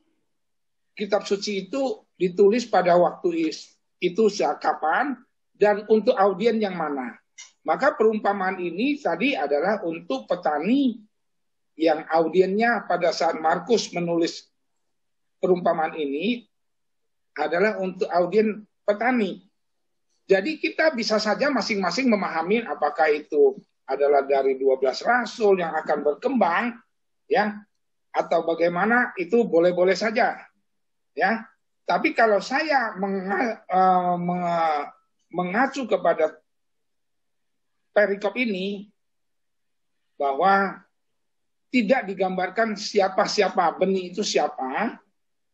kitab suci itu ditulis pada waktu itu kapan, dan untuk audien yang mana. Maka perumpamaan ini tadi adalah untuk petani yang audiennya pada saat Markus menulis perumpamaan ini adalah untuk audien petani. Jadi kita bisa saja masing-masing memahami apakah itu adalah dari 12 rasul yang akan berkembang, ya, atau bagaimana, itu boleh-boleh saja, ya. Tapi kalau saya mengacu kepada perikop ini, bahwa tidak digambarkan siapa-siapa, benih itu siapa,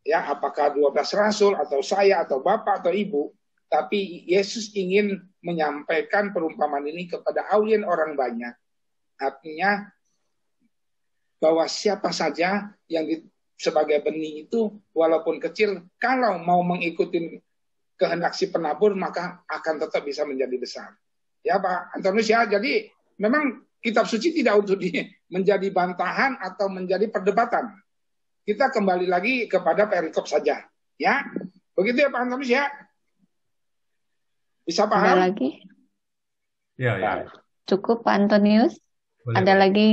ya, apakah 12 rasul atau saya atau bapak atau ibu, tapi Yesus ingin menyampaikan perumpamaan ini kepada audien orang banyak. Artinya bahwa siapa saja yang sebagai benih itu walaupun kecil, kalau mau mengikuti kehendak si penabur, maka akan tetap bisa menjadi besar. Ya Pak Antonius ya, jadi memang kitab suci tidak untuk menjadi bantahan atau menjadi perdebatan. Kita kembali lagi kepada perikop saja. Ya, begitu ya Pak Antonius ya. Bisa paham? Ada lagi? Ya. Cukup Pak Antonius? Boleh, ada Pak. lagi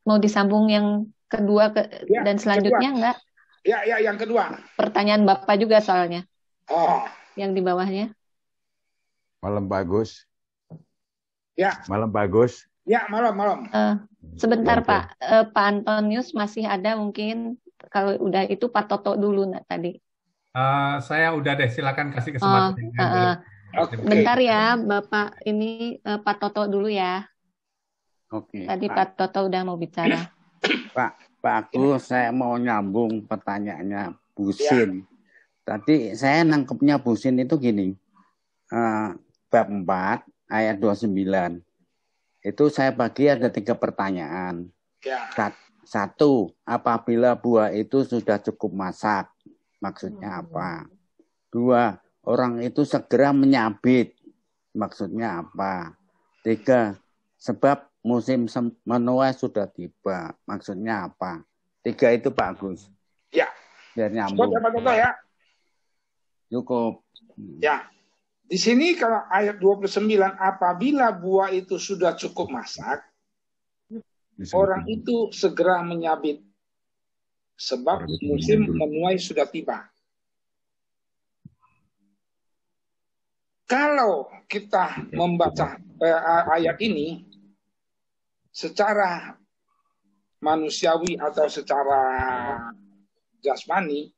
mau disambung yang kedua dan selanjutnya kedua. enggak? Ya, yang kedua. Pertanyaan Bapak juga soalnya. Oh. Yang di bawahnya. Malam bagus. Ya. Malam bagus. Ya, malam. Sebentar Oke. Pak. Pak Antonius masih ada mungkin. Kalau udah itu Pak Toto dulu tadi. Saya udah deh, silakan kasih kesempatan. Oke. Bentar ya Bapak, ini Pak Toto dulu ya. Oke, Tadi Pak. Pak Toto udah mau bicara. Pak Agus, saya mau nyambung pertanyaannya Bu Ya, Sin. Tadi saya nangkepnya Bu Sin itu gini, bab 4 ayat 29. Itu saya bagi ada 3 pertanyaan. ya, 1, apabila buah itu sudah cukup masak, maksudnya apa? 2, orang itu segera menyabit, maksudnya apa? 3, sebab musim menuai sudah tiba, maksudnya apa? 3 itu Pak Agus. ya. Biar Cukup ya nyambung. Pak Toto ya. Cukup. Ya. Di sini kalau ayat 29, apabila buah itu sudah cukup masak, orang itu segera menyabit, sebab musim menuai sudah tiba. Kalau kita membaca ayat ini secara manusiawi atau secara jasmani,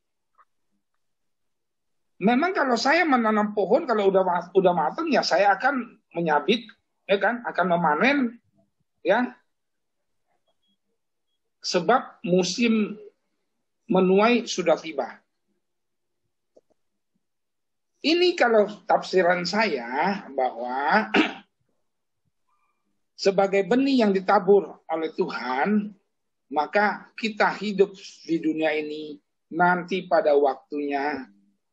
memang kalau saya menanam pohon, kalau udah matang ya saya akan menyabit, ya kan, akan memanen, ya, sebab musim menuai sudah tiba. Ini kalau tafsiran saya bahwa sebagai benih yang ditabur oleh Tuhan, maka kita hidup di dunia ini nanti pada waktunya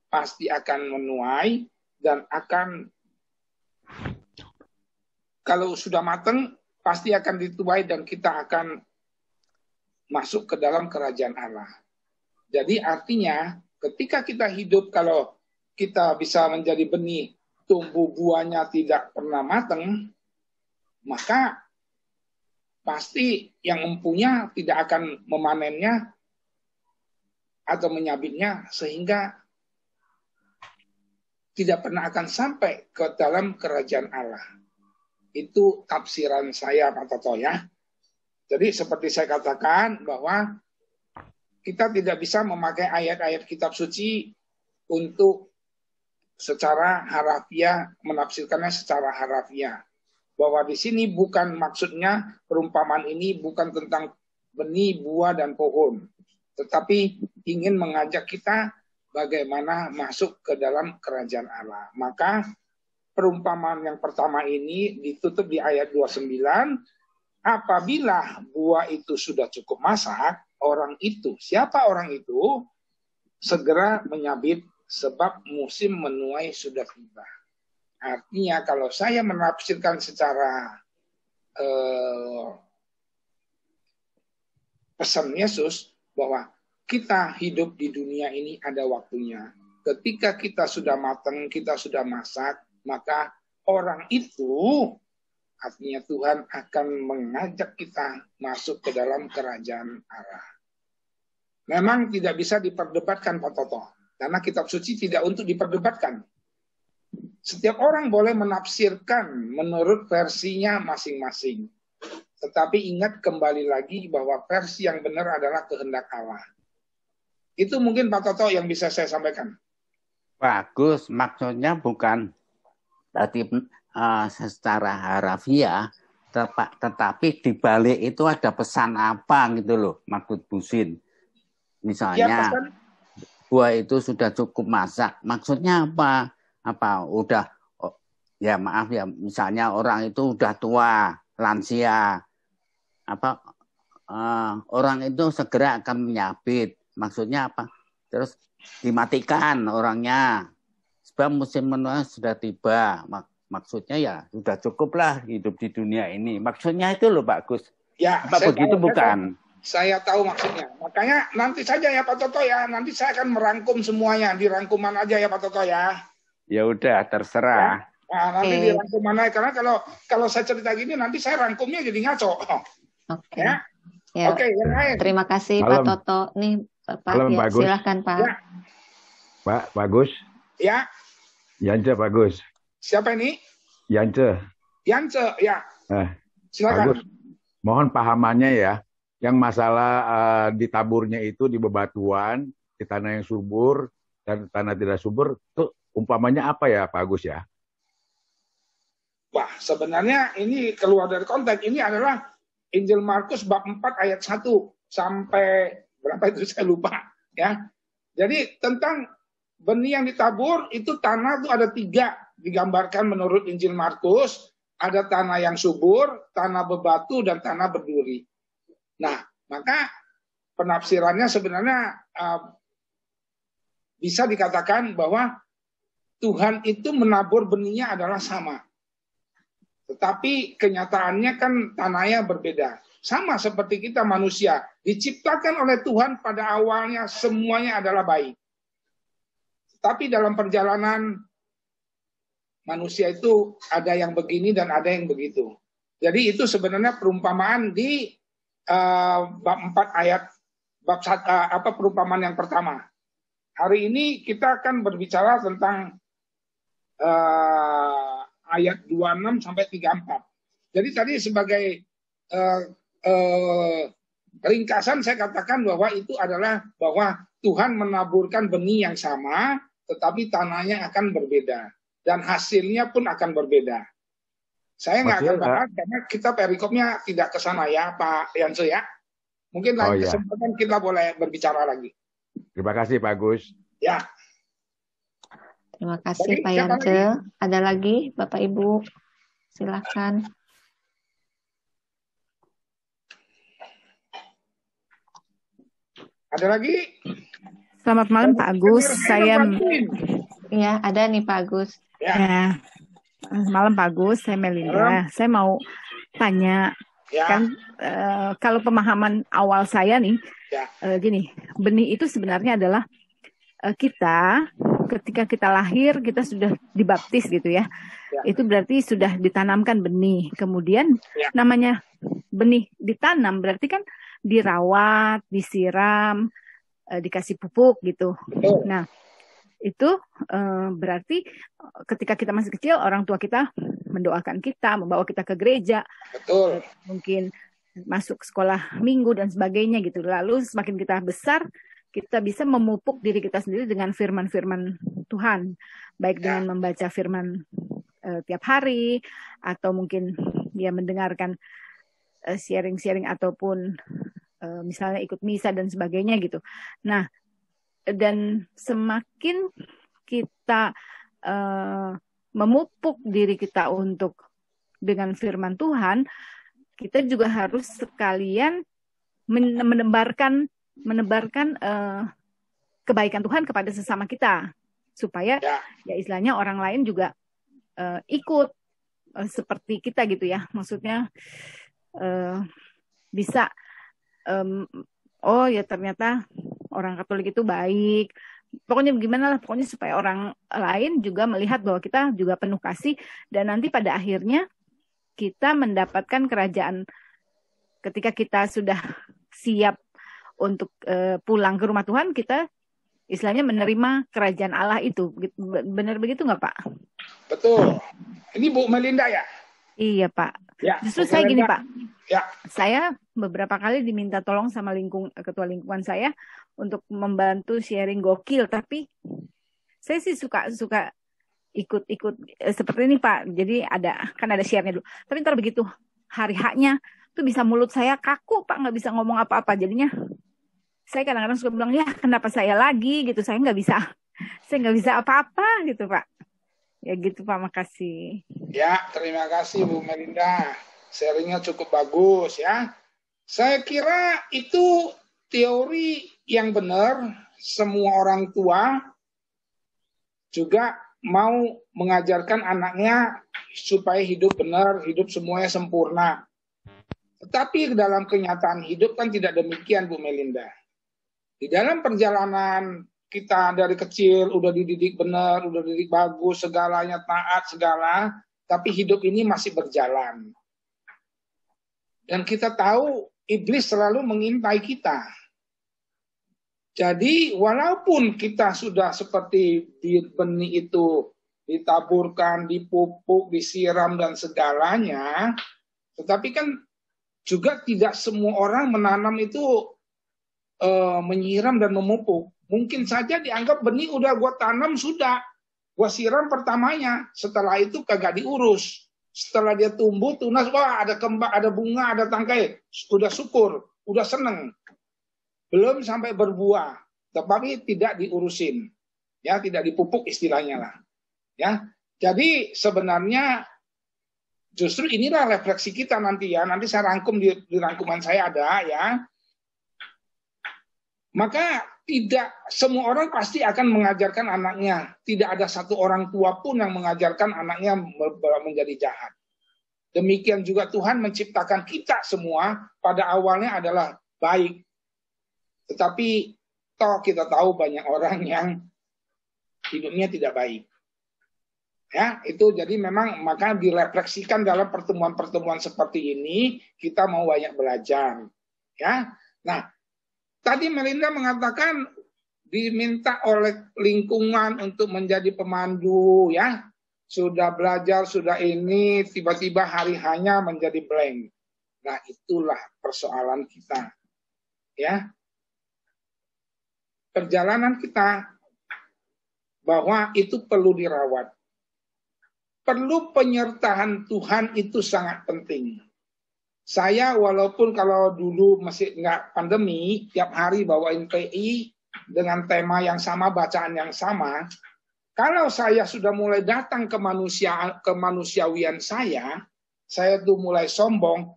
pasti akan menuai dan akan, kalau sudah matang, pasti akan dituai dan kita akan masuk ke dalam kerajaan Allah. Jadi artinya ketika kita hidup, kalau kita bisa menjadi benih, tumbuh buahnya tidak pernah matang, maka pasti yang empunya tidak akan memanennya atau menyabitnya, sehingga tidak pernah akan sampai ke dalam kerajaan Allah. Itu tafsiran saya Pak Toto ya. Jadi seperti saya katakan bahwa kita tidak bisa memakai ayat-ayat kitab suci untuk secara harafiah, menafsirkannya secara harafiah. Bahwa di sini bukan maksudnya perumpamaan ini bukan tentang benih, buah, dan pohon. Tetapi ingin mengajak kita bagaimana masuk ke dalam kerajaan Allah. Maka perumpamaan yang pertama ini ditutup di ayat 29. Apabila buah itu sudah cukup masak, orang itu, siapa orang itu? Segera menyabit sebab musim menuai sudah tiba. Artinya kalau saya menafsirkan secara pesan Yesus bahwa kita hidup di dunia ini ada waktunya. Ketika kita sudah matang, kita sudah masak, maka orang itu, artinya Tuhan akan mengajak kita masuk ke dalam kerajaan Allah. Memang tidak bisa diperdebatkan Pak Toto, karena kitab suci tidak untuk diperdebatkan. Setiap orang boleh menafsirkan menurut versinya masing-masing. Tetapi ingat kembali lagi bahwa versi yang benar adalah kehendak Allah. Itu mungkin Pak Toto yang bisa saya sampaikan. Bagus, maksudnya bukan tadi secara harafiah, tetapi di balik itu ada pesan apa gitu loh, maksud Bu Sin. Misalnya, Ya, buah itu sudah cukup masak, maksudnya apa? Apa udah, ya maaf ya, misalnya orang itu udah tua, lansia, apa orang itu segera akan menyabit, maksudnya apa? Terus dimatikan orangnya, sebab musim menuai sudah tiba. Maksudnya ya sudah cukuplah hidup di dunia ini. Maksudnya itu loh Pak Gus. Ya, apa begitu bukan? Saya tahu maksudnya. Makanya nanti saja ya Pak Toto ya. Nanti saya akan merangkum semuanya. Di rangkuman aja ya Pak Toto ya. Ya udah, terserah. Ya. Nah, nanti di rangkuman aja. Karena kalau saya cerita gini nanti saya rangkumnya jadi ngaco. Oke. Ya. Ya. Oke, yang lain. Terima kasih Malam. Pak Toto. Nih Pak, Malam, ya, Pak Gus. silahkan Pak. Ya. Pak Bagus. Ya. Yance Bagus. Siapa ini? Yance. Yance, ya. Silakan. Bagus. Mohon pahamannya ya. Yang masalah ditaburnya itu di bebatuan, di tanah yang subur, dan tanah tidak subur, itu umpamanya apa ya Pak Agus ya? Wah, sebenarnya ini keluar dari konteks. Ini adalah Injil Markus bab 4 ayat 1 sampai berapa itu saya lupa ya. Jadi tentang benih yang ditabur itu tanah itu ada 3 digambarkan menurut Injil Markus. Ada tanah yang subur, tanah bebatu, dan tanah berduri. Nah, maka penafsirannya sebenarnya bisa dikatakan bahwa Tuhan itu menabur benihnya adalah sama. Tetapi kenyataannya kan tanahnya berbeda. Sama seperti kita manusia. Diciptakan oleh Tuhan pada awalnya semuanya adalah baik. Tapi dalam perjalanan manusia itu ada yang begini dan ada yang begitu. Jadi itu sebenarnya perumpamaan di bab 4 ayat bab perumpamaan yang pertama. Hari ini kita akan berbicara tentang ayat 26 sampai 34. Jadi tadi sebagai ringkasan saya katakan bahwa itu adalah bahwa Tuhan menaburkan benih yang sama, tetapi tanahnya akan berbeda. Dan hasilnya pun akan berbeda. Saya nggak akan bahas karena kita perikopnya tidak ke sana ya Pak Yanso ya. Mungkin lain kesempatan kita boleh berbicara lagi. Terima kasih Pak Agus. Ya. Terima kasih Pak Yanso. Ada lagi Bapak Ibu? Silakan. Ada lagi? Selamat malam Pak Agus. Ya, ada nih Pak Agus. Ya. Malam Pak Agus, saya Melinda. Saya mau tanya, kan kalau pemahaman awal saya nih, gini, benih itu sebenarnya adalah kita ketika kita lahir kita sudah dibaptis gitu ya. Itu berarti sudah ditanamkan benih. Kemudian namanya benih ditanam berarti kan dirawat, disiram, dikasih pupuk gitu. Nah, itu berarti ketika kita masih kecil orang tua kita mendoakan kita, membawa kita ke gereja, mungkin masuk sekolah minggu dan sebagainya gitu. Lalu semakin kita besar, kita bisa memupuk diri kita sendiri dengan firman-firman Tuhan, baik dengan membaca firman tiap hari atau mungkin dia mendengarkan sharing-sharing ataupun misalnya ikut misa dan sebagainya gitu. Nah, dan semakin kita memupuk diri kita untuk dengan firman Tuhan, kita juga harus sekalian menebarkan kebaikan Tuhan kepada sesama kita, supaya ya istilahnya orang lain juga ikut seperti kita gitu ya. Maksudnya bisa oh ya ternyata orang Katolik itu baik. Pokoknya gimana lah, pokoknya supaya orang lain juga melihat bahwa kita juga penuh kasih, dan nanti pada akhirnya kita mendapatkan kerajaan ketika kita sudah siap untuk pulang ke rumah Tuhan, kita istilahnya menerima kerajaan Allah itu. Benar begitu nggak Pak? Betul. Ini Bu Melinda ya? Iya Pak. Ya, justru saya gini Pak. Ya. Saya beberapa kali diminta tolong sama ketua lingkungan saya untuk membantu sharing gokil, tapi saya sih suka ikut seperti ini Pak. Jadi kan ada share-nya dulu. Tapi ntar begitu hari haknya tuh bisa mulut saya kaku Pak, nggak bisa ngomong apa-apa. Jadinya saya kadang-kadang suka bilang, ya kenapa saya lagi gitu, saya nggak bisa apa-apa gitu Pak. Ya gitu Pak, makasih. Ya, terima kasih Bu Melinda. Sharingnya cukup bagus ya. Saya kira itu teori yang benar. Semua orang tua juga mau mengajarkan anaknya supaya hidup benar, hidup semuanya sempurna. Tetapi dalam kenyataan hidup kan tidak demikian Bu Melinda. Di dalam perjalanan kita dari kecil udah dididik benar, udah dididik bagus, segalanya taat, segala, tapi hidup ini masih berjalan. Dan kita tahu iblis selalu mengintai kita. Jadi walaupun kita sudah seperti di benih itu ditaburkan, dipupuk, disiram dan segalanya, tetapi kan juga tidak semua orang menanam itu menyiram dan memupuk. Mungkin saja dianggap benih udah gue tanam sudah, gue siram pertamanya, setelah itu kagak diurus. Setelah dia tumbuh, tunas, wah ada kembang, ada bunga, ada tangkai, udah syukur, udah seneng. Belum sampai berbuah, tetapi tidak diurusin, ya, tidak dipupuk istilahnya lah, ya. Jadi sebenarnya justru inilah refleksi kita nanti ya. Nanti saya rangkum di rangkuman saya ada ya. Maka tidak semua orang pasti akan mengajarkan anaknya. Tidak ada satu orang tua pun yang mengajarkan anaknya menjadi jahat. Demikian juga Tuhan menciptakan kita semua pada awalnya adalah baik. Tetapi toh kita tahu banyak orang yang hidupnya tidak baik. Ya, itu jadi memang maka direfleksikan dalam pertemuan-pertemuan seperti ini kita mau banyak belajar. Ya. Nah, tadi Melinda mengatakan diminta oleh lingkungan untuk menjadi pemandu ya. Sudah belajar, sudah ini, tiba-tiba hari hanya menjadi blank. Nah, itulah persoalan kita. Ya. Perjalanan kita bahwa itu perlu dirawat. Perlu penyertaan Tuhan itu sangat penting. Saya walaupun kalau dulu masih nggak pandemi, tiap hari bawain PI dengan tema yang sama, bacaan yang sama. Kalau saya sudah mulai datang ke kemanusiawian saya tuh mulai sombong.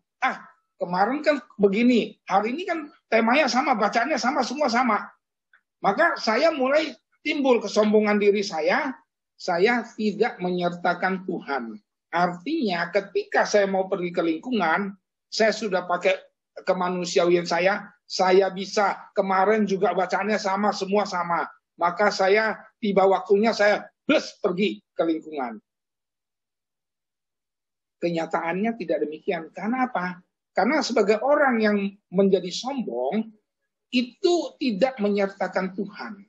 Kemarin kan begini, hari ini kan temanya sama, bacaannya sama, semua sama. Maka saya mulai timbul kesombongan diri saya tidak menyertakan Tuhan. Artinya ketika saya mau pergi ke lingkungan, saya sudah pakai kemanusiawian saya bisa, kemarin juga bacaannya sama, semua sama. Maka saya tiba waktunya saya pergi ke lingkungan. Kenyataannya tidak demikian. Karena apa? Karena sebagai orang yang menjadi sombong, itu tidak menyertakan Tuhan.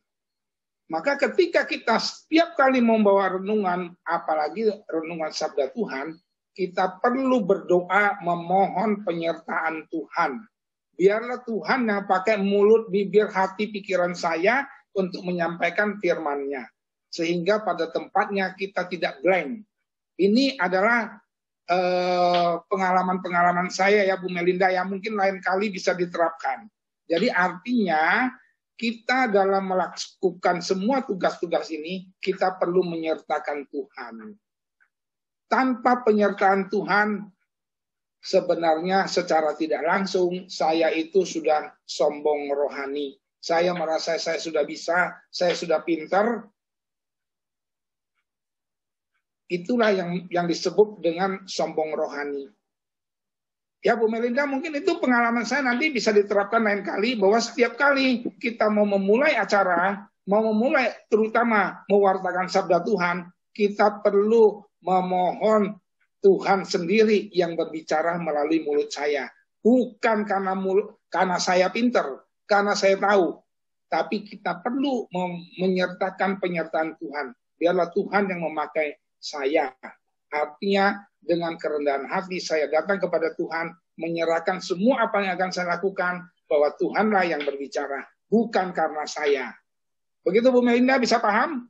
Maka ketika kita setiap kali membawa renungan, apalagi renungan sabda Tuhan, kita perlu berdoa memohon penyertaan Tuhan. Biarlah Tuhan yang pakai mulut, bibir, hati, pikiran saya untuk menyampaikan firman-Nya. Sehingga pada tempatnya kita tidak blank. Ini adalah pengalaman-pengalaman saya ya Bu Melinda, yang mungkin lain kali bisa diterapkan. Jadi artinya kita dalam melakukan semua tugas-tugas ini, kita perlu menyertakan Tuhan. Tanpa penyertaan Tuhan, sebenarnya secara tidak langsung, saya itu sudah sombong rohani. Saya merasa saya sudah bisa, saya sudah pintar. Itulah yang disebut dengan sombong rohani. Ya Bu Melinda, mungkin itu pengalaman saya, nanti bisa diterapkan lain kali, bahwa setiap kali kita mau memulai acara, mau memulai terutama mewartakan sabda Tuhan, kita perlu memohon Tuhan sendiri yang berbicara melalui mulut saya. Bukan karena saya pinter, karena saya tahu, tapi kita perlu menyertakan penyertaan Tuhan. Biarlah Tuhan yang memakai saya. Artinya dengan kerendahan hati saya datang kepada Tuhan, menyerahkan semua apa yang akan saya lakukan, bahwa Tuhanlah yang berbicara, bukan karena saya. Begitu Bu Melinda, bisa paham?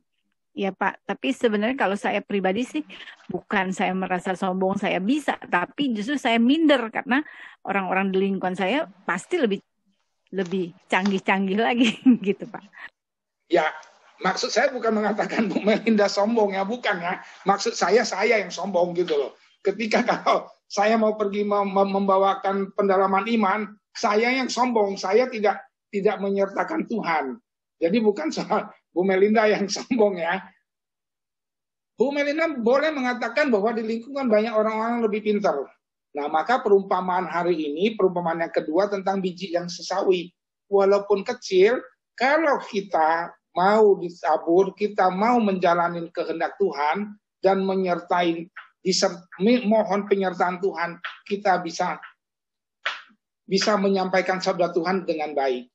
Ya Pak, tapi sebenarnya kalau saya pribadi sih, bukan saya merasa sombong saya bisa, tapi justru saya minder karena orang-orang di lingkungan saya pasti lebih canggih-canggih lagi gitu Pak. Ya, maksud saya bukan mengatakan Bu Melinda sombong ya, bukan ya. Maksud saya yang sombong gitu loh. Ketika kalau saya mau pergi membawakan pendalaman iman, saya yang sombong, saya tidak menyertakan Tuhan. Jadi bukan soal Bu Melinda yang sombong ya. Bu Melinda boleh mengatakan bahwa di lingkungan banyak orang-orang lebih pintar. Nah, maka perumpamaan hari ini, perumpamaan yang kedua tentang biji yang sesawi. Walaupun kecil, kalau kita mau ditabur, kita mau menjalani kehendak Tuhan dan menyertai, mohon penyertaan Tuhan, kita bisa menyampaikan sabda Tuhan dengan baik.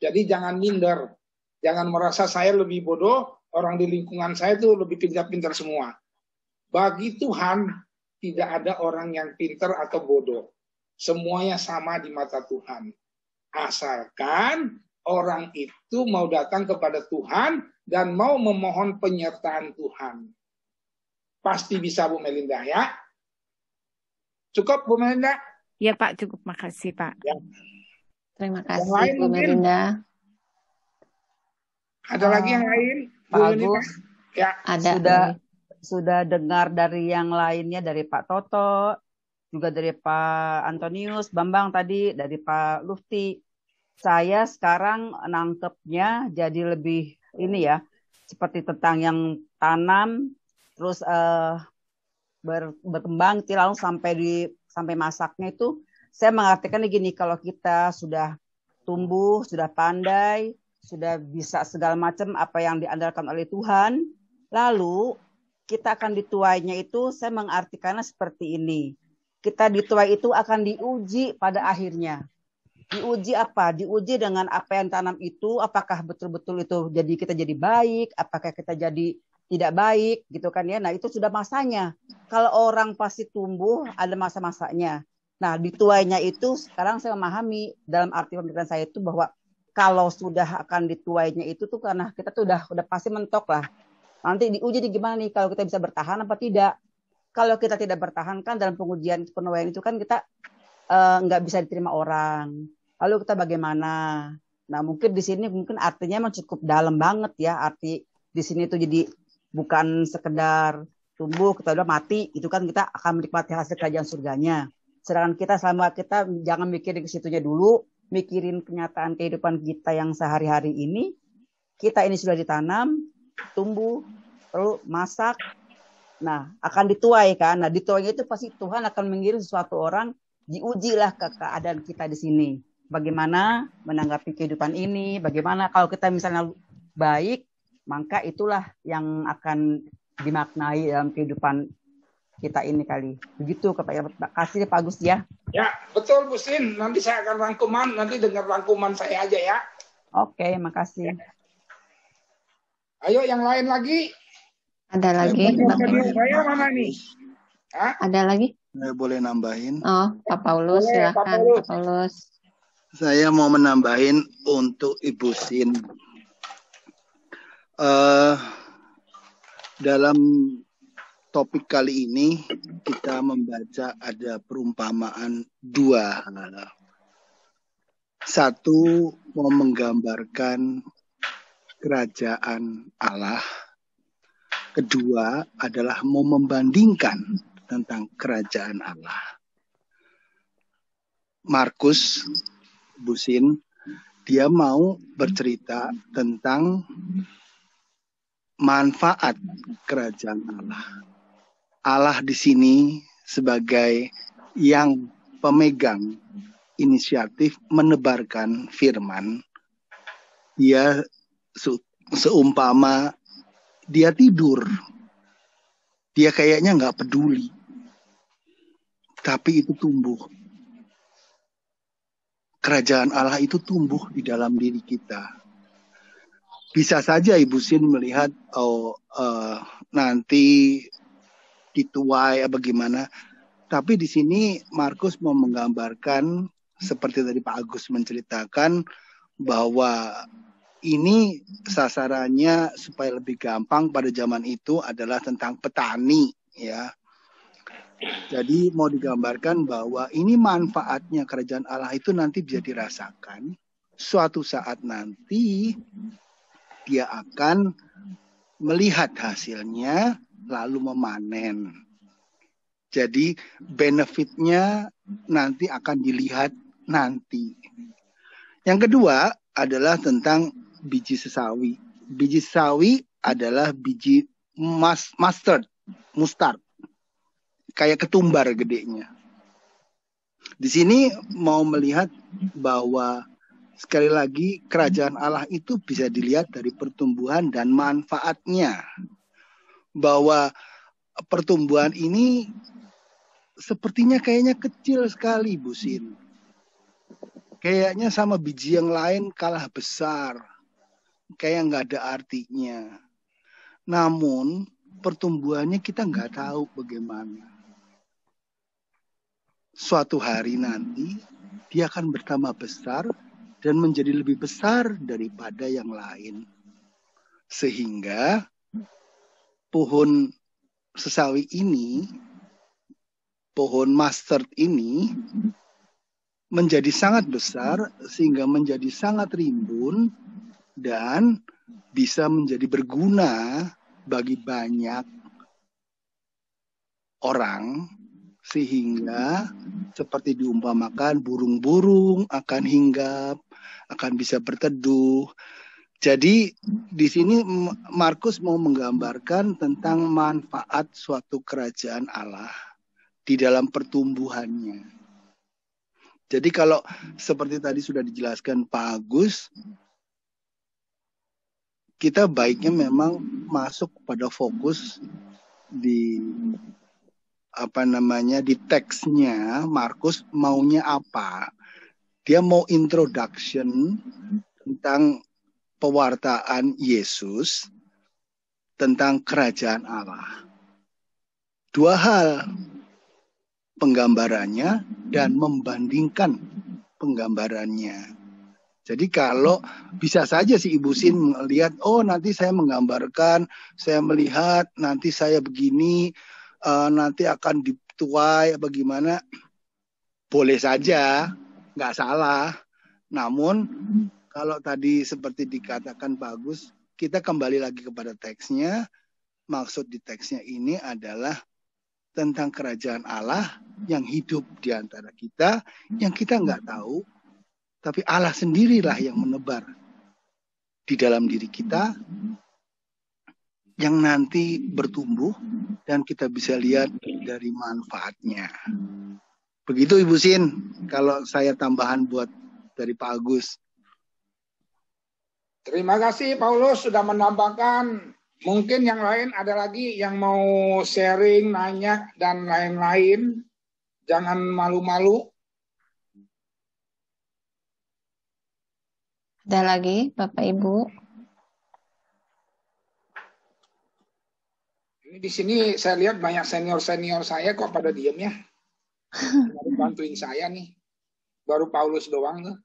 Jadi jangan minder, jangan merasa saya lebih bodoh, orang di lingkungan saya itu lebih pintar-pintar semua. Bagi Tuhan tidak ada orang yang pintar atau bodoh. Semuanya sama di mata Tuhan. Asalkan orang itu mau datang kepada Tuhan dan mau memohon penyertaan Tuhan. Pasti bisa Bu Melinda ya. Cukup Bu Melinda? Ya Pak, cukup. Makasih Pak. Ya. Terima kasih lain Bu mungkin? Melinda. Ada lagi yang lain? Pak Agus, ya. Sudah dengar dari yang lainnya, dari Pak Toto, juga dari Pak Antonius, Bambang tadi, dari Pak Lufti. Saya sekarang nangkepnya jadi lebih ini ya, seperti tentang yang tanam, terus berkembang, lalu sampai masaknya itu, saya mengartikan gini, kalau kita sudah tumbuh, sudah pandai, sudah bisa segala macam apa yang diandalkan oleh Tuhan, lalu kita akan dituainya itu, saya mengartikannya seperti ini. Kita dituai itu akan diuji pada akhirnya. Diuji apa? Diuji dengan apa yang tanam itu, apakah betul-betul itu jadi kita jadi baik, apakah kita jadi tidak baik, gitu kan ya. Nah, itu sudah masanya. Kalau orang pasti tumbuh, ada masa-masanya. Nah, dituainya itu sekarang saya memahami dalam arti pemikiran saya itu bahwa kalau sudah akan dituainya itu tuh karena kita tuh udah pasti mentok lah. Nanti diuji gimana nih kalau kita bisa bertahan apa tidak. Kalau kita tidak bertahan kan dalam pengujian penuaian itu kan kita nggak bisa diterima orang. Lalu kita bagaimana? Nah mungkin di sini mungkin artinya memang cukup dalam banget ya. Arti di sini tuh jadi bukan sekedar tumbuh kita udah mati. Itu kan kita akan menikmati hasil kerajaan surganya. Sedangkan kita selama kita jangan mikirin ke situnya dulu. Mikirin kenyataan kehidupan kita yang sehari-hari ini. Kita ini sudah ditanam, tumbuh, lalu masak. Nah, akan dituai kan. Nah, dituainya itu pasti Tuhan akan mengirim sesuatu orang, diujilah ke keadaan kita di sini. Bagaimana menanggapi kehidupan ini, bagaimana kalau kita misalnya baik, maka itulah yang akan dimaknai dalam kehidupan kita ini kali. Begitu, kasih Pak Agus ya. Ya, betul Bu Sin. Nanti saya akan rangkuman, nanti dengar rangkuman saya aja ya. Oke, makasih. Ayo yang lain lagi. Ada lagi. Saya mana nih? Hah? Ada lagi? Saya boleh nambahin? Oh, Pak Paulus, silakan Pak Paulus. Saya mau menambahin untuk Ibu Sin. Dalam topik kali ini kita membaca ada perumpamaan dua. Satu mau menggambarkan kerajaan Allah. Kedua adalah mau membandingkan tentang kerajaan Allah. Markus, Busin, dia mau bercerita tentang manfaat kerajaan Allah. Allah di sini sebagai yang pemegang inisiatif menebarkan firman. Dia seumpama dia tidur. Dia kayaknya nggak peduli. Tapi itu tumbuh. Kerajaan Allah itu tumbuh di dalam diri kita. Bisa saja Ibu Sin melihat nanti dituai apa gimana. Tapi di sini Markus mau menggambarkan seperti tadi Pak Agus menceritakan bahwa ini sasarannya supaya lebih gampang pada zaman itu adalah tentang petani ya. Jadi mau digambarkan bahwa ini manfaatnya kerajaan Allah itu nanti bisa dirasakan. Suatu saat nanti dia akan melihat hasilnya lalu memanen. Jadi benefitnya nanti akan dilihat nanti. Yang kedua adalah tentang biji sesawi. Biji sesawi adalah biji mustard. Kayak ketumbar gedenya. Di sini mau melihat bahwa sekali lagi kerajaan Allah itu bisa dilihat dari pertumbuhan dan manfaatnya. Bahwa pertumbuhan ini sepertinya kayaknya kecil sekali, Bu Sin. Kayaknya sama biji yang lain kalah besar. Kayak nggak ada artinya. Namun pertumbuhannya kita nggak tahu bagaimana. Suatu hari nanti dia akan bertambah besar dan menjadi lebih besar daripada yang lain. Sehingga pohon sesawi ini pohon mustard ini menjadi sangat besar sehingga menjadi sangat rimbun dan bisa menjadi berguna bagi banyak orang, sehingga seperti diumpamakan burung-burung akan hinggap, akan bisa berteduh. Jadi di sini Markus mau menggambarkan tentang manfaat suatu kerajaan Allah di dalam pertumbuhannya. Jadi kalau seperti tadi sudah dijelaskan Pak Agus, kita baiknya memang masuk pada fokus di di teksnya. Markus maunya apa? Dia mau introduction tentang pewartaan Yesus tentang kerajaan Allah. Dua hal, penggambarannya dan membandingkan penggambarannya. Jadi kalau bisa saja si Ibu Sin melihat, oh nanti saya menggambarkan, saya melihat nanti saya begini, nanti akan dituai bagaimana, boleh saja, nggak salah. Namun kalau tadi seperti dikatakan bagus, kita kembali lagi kepada teksnya. Maksud di teksnya ini adalah tentang kerajaan Allah yang hidup di antara kita, yang kita nggak tahu, tapi Allah sendirilah yang menebar di dalam diri kita, yang nanti bertumbuh dan kita bisa lihat dari manfaatnya. Begitu Ibu Sin, kalau saya tambahan buat dari Pak Agus. Terima kasih Paulus sudah menambahkan. Mungkin yang lain ada lagi yang mau sharing, nanya, dan lain-lain. Jangan malu-malu. Ada lagi Bapak Ibu? Ini di sini saya lihat banyak senior-senior saya kok pada diem ya. Baru bantuin saya nih. Baru Paulus doang tuh.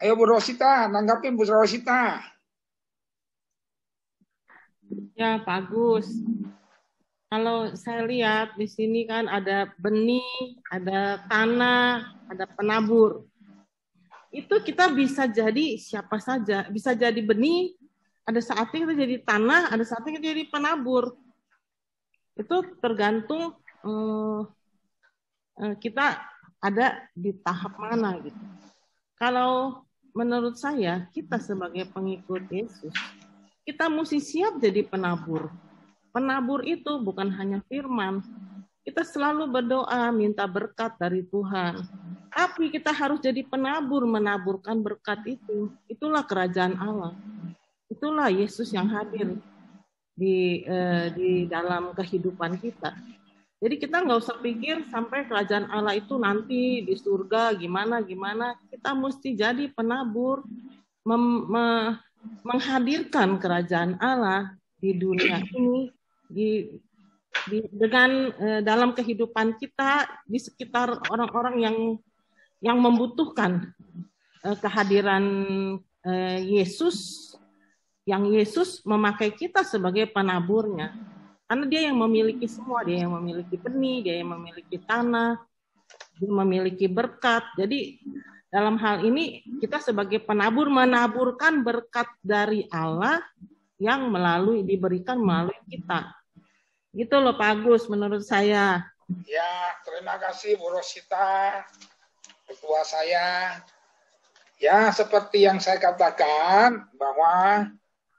Ayo Bu Rosita, nanggapin Bu Rosita. Ya, Pak Agus. Kalau saya lihat di sini kan ada benih, ada tanah, ada penabur. Itu kita bisa jadi siapa saja. Bisa jadi benih, ada saatnya kita jadi tanah, ada saatnya kita jadi penabur. Itu tergantung kita ada di tahap mana gitu. Kalau menurut saya, kita sebagai pengikut Yesus, kita mesti siap jadi penabur. Penabur itu bukan hanya firman. Kita selalu berdoa, minta berkat dari Tuhan. Tapi kita harus jadi penabur, menaburkan berkat itu. Itulah kerajaan Allah. Itulah Yesus yang hadir di dalam kehidupan kita. Jadi kita nggak usah pikir sampai kerajaan Allah itu nanti di surga gimana. Kita mesti jadi penabur, menghadirkan kerajaan Allah di dunia ini, dengan dalam kehidupan kita, di sekitar orang-orang yang membutuhkan kehadiran Yesus, yang Yesus memakai kita sebagai penaburnya. Karena dia yang memiliki semua, dia yang memiliki benih, dia yang memiliki tanah, dia memiliki berkat. Jadi dalam hal ini kita sebagai penabur menaburkan berkat dari Allah yang diberikan melalui kita. Gitu loh Pak Agus menurut saya. Ya, terima kasih Bu Rosita, ketua saya. Ya, seperti yang saya katakan bahwa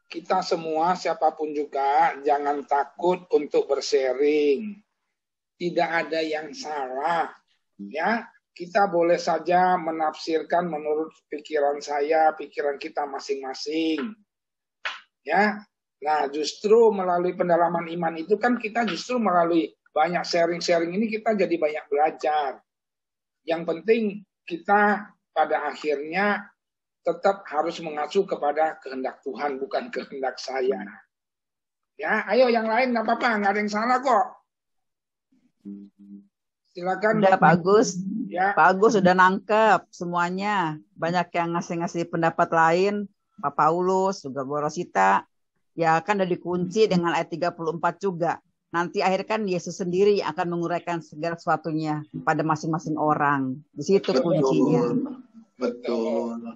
kita semua siapapun juga jangan takut untuk bersharing. Tidak ada yang salah. Ya, kita boleh saja menafsirkan menurut pikiran saya, pikiran kita masing-masing. Ya, nah justru melalui pendalaman iman itu kan kita justru melalui banyak sharing-sharing ini kita jadi banyak belajar. Yang penting kita pada akhirnya tetap harus mengacu kepada kehendak Tuhan, bukan kehendak saya. Ya, ayo yang lain nggak apa-apa, nggak ada yang salah kok. Silakan. Udah Pak Agus. Ya. Pak Agus sudah nangkep semuanya. Banyak yang ngasih pendapat lain. Pak Paulus, juga Bu Rosita. Ya kan udah dikunci dengan ayat 34 juga. nanti akhirnya kan Yesus sendiri yang akan menguraikan segala sesuatunya pada masing-masing orang. Di situ kuncinya. Betul.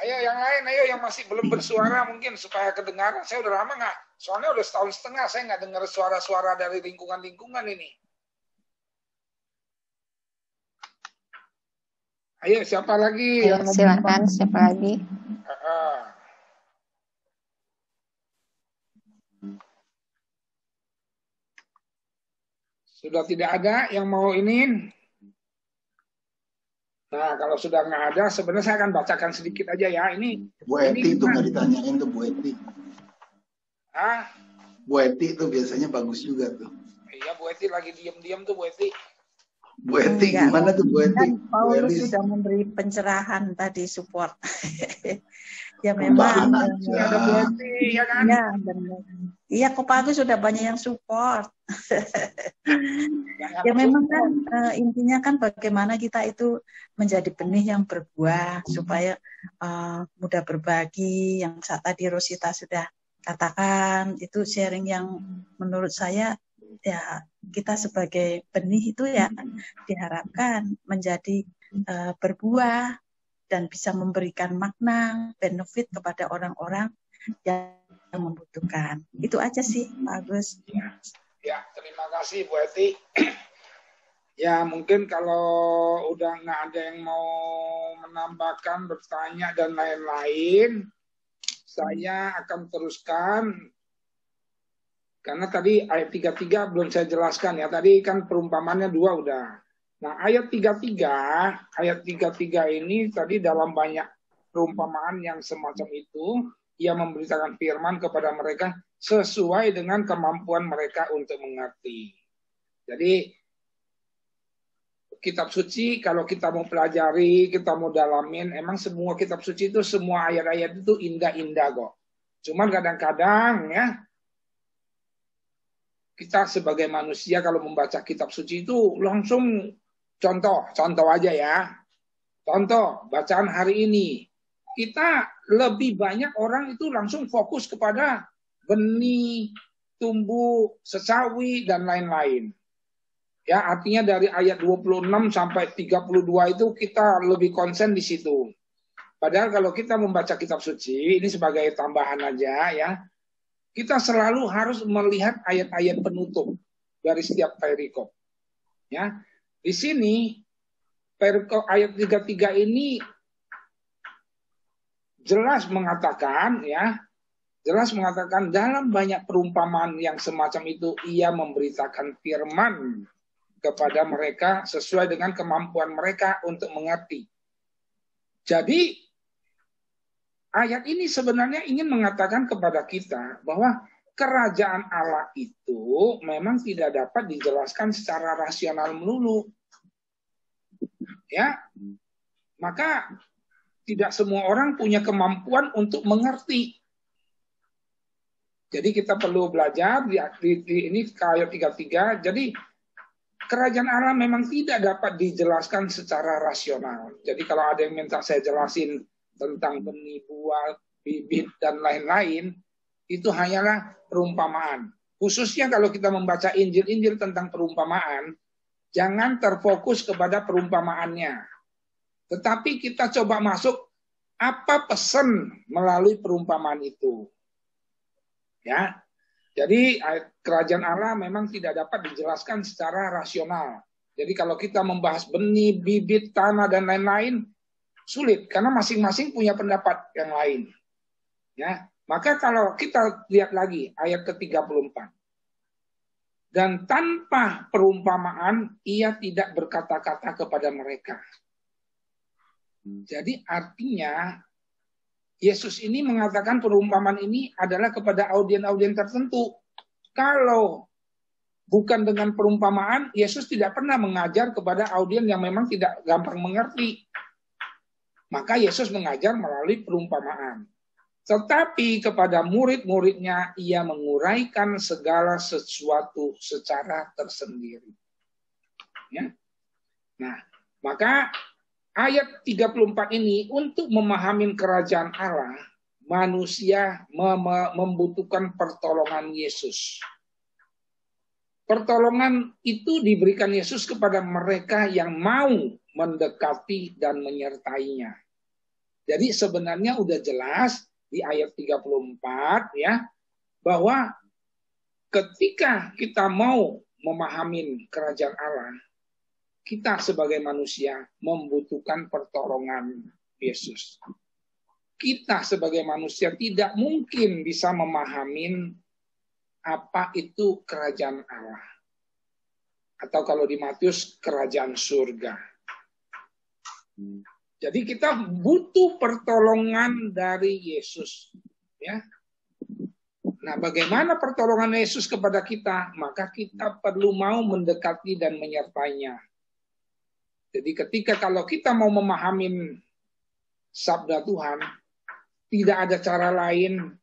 Ayo yang lain, ayo yang masih belum bersuara mungkin supaya kedengaran. Saya udah lama nggak, soalnya udah setahun setengah saya nggak dengar suara-suara dari lingkungan-lingkungan ini. Ayo siapa lagi? Ayo, silakan siapa lagi? Sudah tidak ada yang mau ini. Nah, kalau sudah nggak ada, sebenarnya saya akan bacakan sedikit aja ya. Ini Bu Eti itu nggak ditanyain tuh Bu Eti. Ah? Bu Eti itu biasanya bagus juga tuh. Iya, Bu Eti lagi diam-diam tuh Bu Eti. Bu Eti gimana tuh Bu Eti? Kan Paulus sudah memberi pencerahan tadi support. Ya memang. Ya, ada Bu Eti, ya kan? Ya, benar. Iya, kok Pak Agus sudah banyak yang support. Ya memang kan intinya kan bagaimana kita itu menjadi benih yang berbuah supaya mudah berbagi. Yang saat tadi Rosita sudah katakan itu sharing yang menurut saya ya kita sebagai benih itu ya diharapkan menjadi berbuah dan bisa memberikan makna, benefit kepada orang-orang yang membutuhkan. Itu aja sih, Pak Agus. Ya, terima kasih Bu Eti. Ya, mungkin kalau udah nggak ada yang mau menambahkan, bertanya, dan lain-lain, saya akan teruskan. Karena tadi ayat 33 belum saya jelaskan ya. Tadi kan perumpamannya 2 udah. Nah, ayat 33 ini tadi dalam banyak perumpamaan yang semacam itu, ia memberitakan firman kepada mereka sesuai dengan kemampuan mereka untuk mengerti. Jadi, kitab suci kalau kita mau pelajari, kita mau dalamin, emang semua kitab suci itu, semua ayat-ayat itu indah-indah kok. Cuman kadang-kadang ya, kita sebagai manusia kalau membaca kitab suci itu langsung contoh aja ya. Contoh, bacaan hari ini. Kita lebih banyak orang itu langsung fokus kepada benih, tumbuh, sesawi, dan lain-lain. Ya, artinya dari ayat 26 sampai 32 itu kita lebih konsen di situ. Padahal kalau kita membaca kitab suci, ini sebagai tambahan aja ya, kita selalu harus melihat ayat-ayat penutup dari setiap perikop. Ya, di sini perikop ayat 33 ini jelas mengatakan dalam banyak perumpamaan yang semacam itu ia memberitakan firman kepada mereka sesuai dengan kemampuan mereka untuk mengerti. Jadi ayat ini sebenarnya ingin mengatakan kepada kita bahwa kerajaan Allah itu memang tidak dapat dijelaskan secara rasional melulu. Ya. Maka tidak semua orang punya kemampuan untuk mengerti. Jadi kita perlu belajar di ini ayat 33. Jadi kerajaan Allah memang tidak dapat dijelaskan secara rasional. Jadi kalau ada yang minta saya jelasin tentang benih, buah, bibit, dan lain-lain, itu hanyalah perumpamaan. Khususnya kalau kita membaca Injil-Injil tentang perumpamaan, jangan terfokus kepada perumpamaannya. Tetapi kita coba masuk apa pesan melalui perumpamaan itu. Ya. Jadi kerajaan Allah memang tidak dapat dijelaskan secara rasional. Jadi kalau kita membahas benih, bibit, tanah, dan lain-lain, sulit karena masing-masing punya pendapat yang lain. Ya. Maka kalau kita lihat lagi ayat ke-34. Dan tanpa perumpamaan ia tidak berkata-kata kepada mereka. Jadi artinya Yesus ini mengatakan perumpamaan ini adalah kepada audien-audien tertentu. Kalau bukan dengan perumpamaan, Yesus tidak pernah mengajar kepada audien yang memang tidak gampang mengerti. Maka Yesus mengajar melalui perumpamaan. Tetapi kepada murid-muridnya ia menguraikan segala sesuatu secara tersendiri. Ya. Nah, maka ayat 34 ini untuk memahami kerajaan Allah, manusia membutuhkan pertolongan Yesus. Pertolongan itu diberikan Yesus kepada mereka yang mau mendekati dan menyertainya. Jadi sebenarnya udah jelas di ayat 34 ya, bahwa ketika kita mau memahami kerajaan Allah, kita sebagai manusia membutuhkan pertolongan Yesus. Kita sebagai manusia tidak mungkin bisa memahami apa itu kerajaan Allah. Atau kalau di Matius, kerajaan surga. Jadi kita butuh pertolongan dari Yesus. Ya. Nah, bagaimana pertolongan Yesus kepada kita? Maka kita perlu mau mendekati dan menyertainya. Jadi ketika kalau kita mau memahami sabda Tuhan, tidak ada cara lain.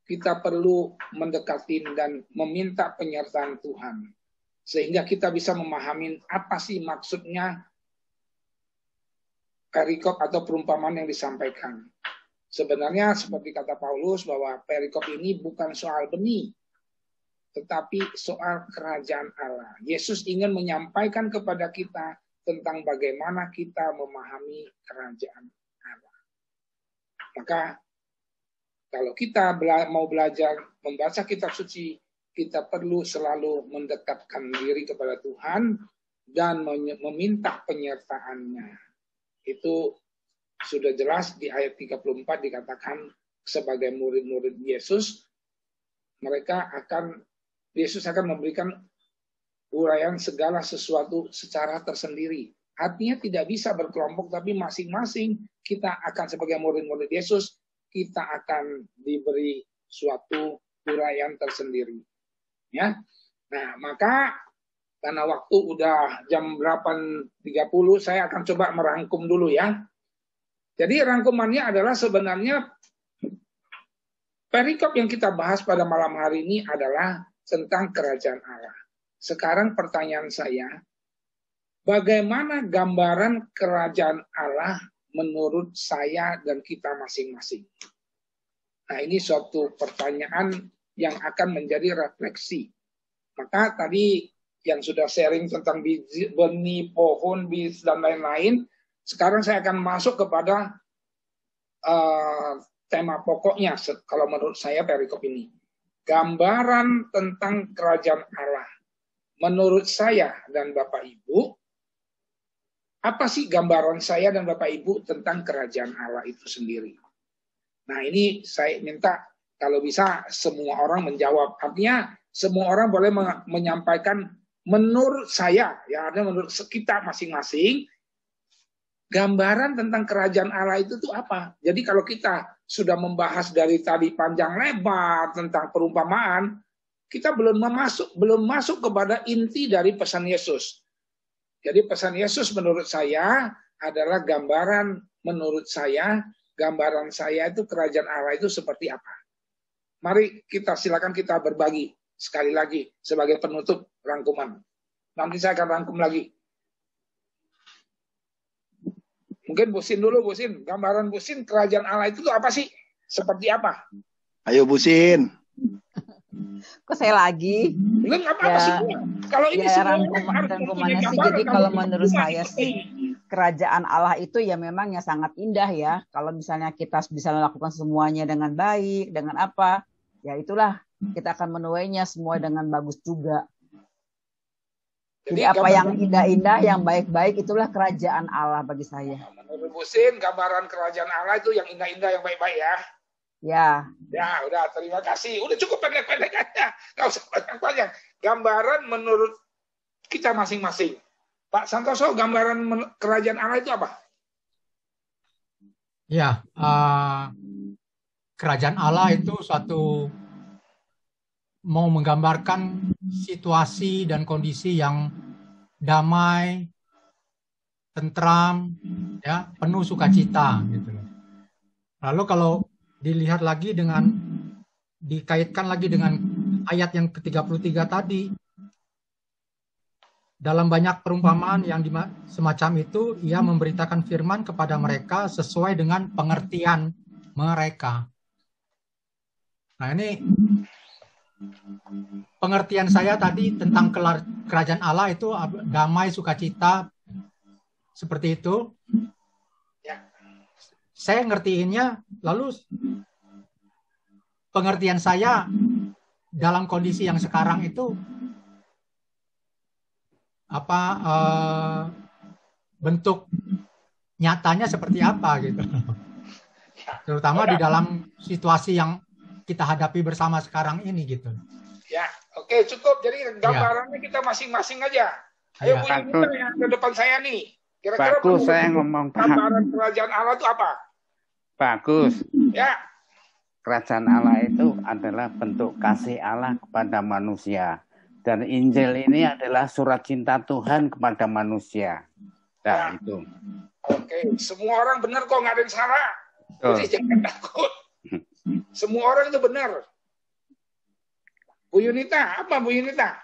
Kita perlu mendekati dan meminta penyertaan Tuhan. Sehingga kita bisa memahami apa sih maksudnya perikop atau perumpamaan yang disampaikan. Sebenarnya seperti kata Paulus bahwa perikop ini bukan soal benih, tetapi soal kerajaan Allah. Yesus ingin menyampaikan kepada kita tentang bagaimana kita memahami kerajaan Allah. Maka kalau kita mau belajar membaca kitab suci, kita perlu selalu mendekatkan diri kepada Tuhan dan meminta penyertaannya. Itu sudah jelas di ayat 34 dikatakan sebagai murid-murid Yesus, Yesus akan memberikan uraian segala sesuatu secara tersendiri. Artinya tidak bisa berkelompok, tapi masing-masing kita akan sebagai murid-murid Yesus, kita akan diberi suatu uraian tersendiri. Ya. Nah, maka karena waktu udah jam 8.30, saya akan coba merangkum dulu ya. Jadi rangkumannya adalah sebenarnya perikop yang kita bahas pada malam hari ini adalah tentang kerajaan Allah. Sekarang pertanyaan saya, bagaimana gambaran kerajaan Allah menurut saya dan kita masing-masing? Nah, ini suatu pertanyaan yang akan menjadi refleksi. Maka tadi yang sudah sharing tentang biji, benih, pohon, bis, dan lain-lain, sekarang saya akan masuk kepada tema pokoknya, kalau menurut saya perikop ini. Gambaran tentang kerajaan Allah. Menurut saya dan Bapak Ibu, apa sih gambaran saya dan Bapak Ibu tentang kerajaan Allah itu sendiri? Nah, ini saya minta kalau bisa semua orang menjawab. Artinya semua orang boleh menyampaikan menurut saya, ya artinya menurut kita masing-masing, gambaran tentang kerajaan Allah itu tuh apa? Jadi kalau kita sudah membahas dari tadi panjang lebar tentang perumpamaan, kita belum masuk kepada inti dari pesan Yesus. Jadi pesan Yesus menurut saya adalah gambaran menurut saya, gambaran saya itu kerajaan Allah itu seperti apa. Mari silakan kita berbagi sekali lagi sebagai penutup rangkuman. Nanti saya akan rangkum lagi. Mungkin Busin dulu, Busin. Gambaran Busin kerajaan Allah itu apa sih? Seperti apa? Ayo Busin. Kok saya lagi? Belum apa-apa sih. Kalau ini rangkumannya sih, jadi kalau menurut saya sih kerajaan Allah itu ya memang ya sangat indah ya. Kalau misalnya kita bisa melakukan semuanya dengan baik, dengan apa, ya itulah kita akan menuainya semua dengan bagus juga. Jadi apa yang indah-indah, yang baik-baik, itulah kerajaan Allah bagi saya. Menurut Busin, gambaran kerajaan Allah itu yang indah-indah, yang baik-baik ya? Ya. Ya, udah, terima kasih. Udah cukup pendek-pendek aja. Nggak usah panjang-panjang. Gambaran menurut kita masing-masing. Pak Santoso, gambaran kerajaan Allah itu apa? Ya, kerajaan Allah itu suatu mau menggambarkan situasi dan kondisi yang damai, tentram, ya, penuh sukacita gitu. Lalu kalau dilihat lagi dikaitkan lagi dengan ayat yang ke-33 tadi, dalam banyak perumpamaan yang semacam itu, ia memberitakan firman kepada mereka sesuai dengan pengertian mereka. Nah, ini pengertian saya tadi tentang kerajaan Allah itu damai, sukacita, seperti itu. Saya ngertiinnya, lalu pengertian saya dalam kondisi yang sekarang itu bentuk nyatanya seperti apa gitu. Terutama di dalam situasi yang kita hadapi bersama sekarang ini gitu. Ya, oke, cukup. Jadi gambarannya kita masing-masing aja. Ayo Bu Yunita yang ke depan saya nih. Kira-kira bagus saya ngomong gambaran kerajaan Allah itu apa? Bagus. Ya. Kerajaan Allah itu adalah bentuk kasih Allah kepada manusia. Dan Injil ini adalah surat cinta Tuhan kepada manusia. Nah, itu. Oke, semua orang benar kok, nggak ada yang salah. Jadi jangan takut. Semua orang itu benar. Bu Yunita, apa Bu Yunita?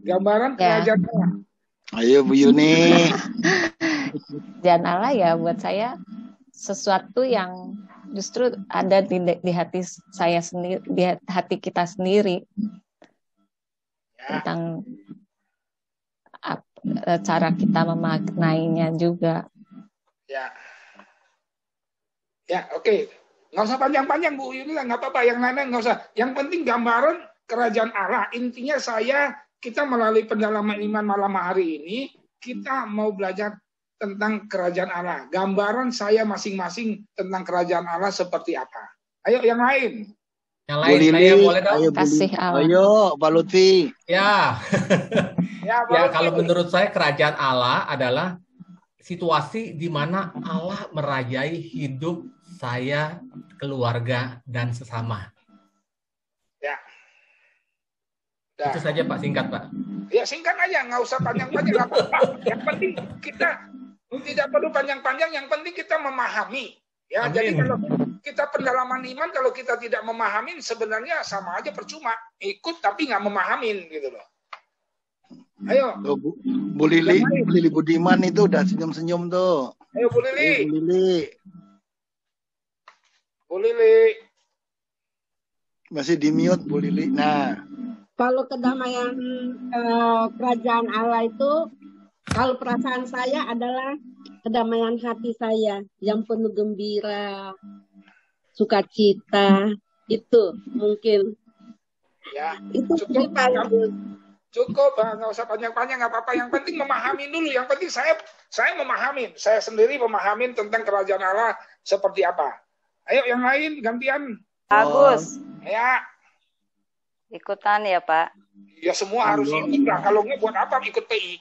Gambaran kerajaan Allah. Ayo Bu Yuni. Kerajaan Allah ya buat saya sesuatu yang justru ada di hati saya sendiri, di hati kita sendiri, tentang cara kita memaknainya juga. Ya, oke. Nggak usah panjang-panjang Bu Yuni, nggak apa-apa. Yang lainnya nggak usah. Yang penting gambaran kerajaan Allah. Intinya kita melalui pendalaman iman malam hari ini, kita mau belajar tentang kerajaan Allah. Gambaran saya masing-masing tentang kerajaan Allah seperti apa. Ayo yang lain. Yang lain saya boleh tahu. Kasih Allah. Ayo Pak Lutfi. Ya. Ya, kalau menurut saya kerajaan Allah adalah situasi di mana Allah merajai hidup saya, keluarga, dan sesama. Ya. Itu saja Pak, singkat Pak. Ya singkat aja, nggak usah panjang-panjang. Yang penting kita tidak perlu panjang-panjang, yang penting kita memahami. Ya, jadi kalau kita pendalaman iman, kalau kita tidak memahami, sebenarnya sama aja percuma. Ikut tapi nggak memahamin gitu loh. Ayo. Bu Lili Budiman itu udah senyum-senyum tuh. Ayo Bu Lili. Bu Lili. Bu Lili. Masih di mute Bu Lili. Nah. Kalau kedamaian kerajaan Allah itu, kalau perasaan saya adalah kedamaian hati saya yang penuh gembira, sukacita, itu mungkin. Ya, itu cukup, nggak usah panjang-panjang, nggak apa-apa. Yang penting memahami dulu. Yang penting saya memahami, saya sendiri memahami tentang kerajaan Allah seperti apa. Ayo yang lain gantian. Agus. Ya. Ikutan ya Pak. Ya semua harus ikut lah. Kalau nggak buat apa ikut PI?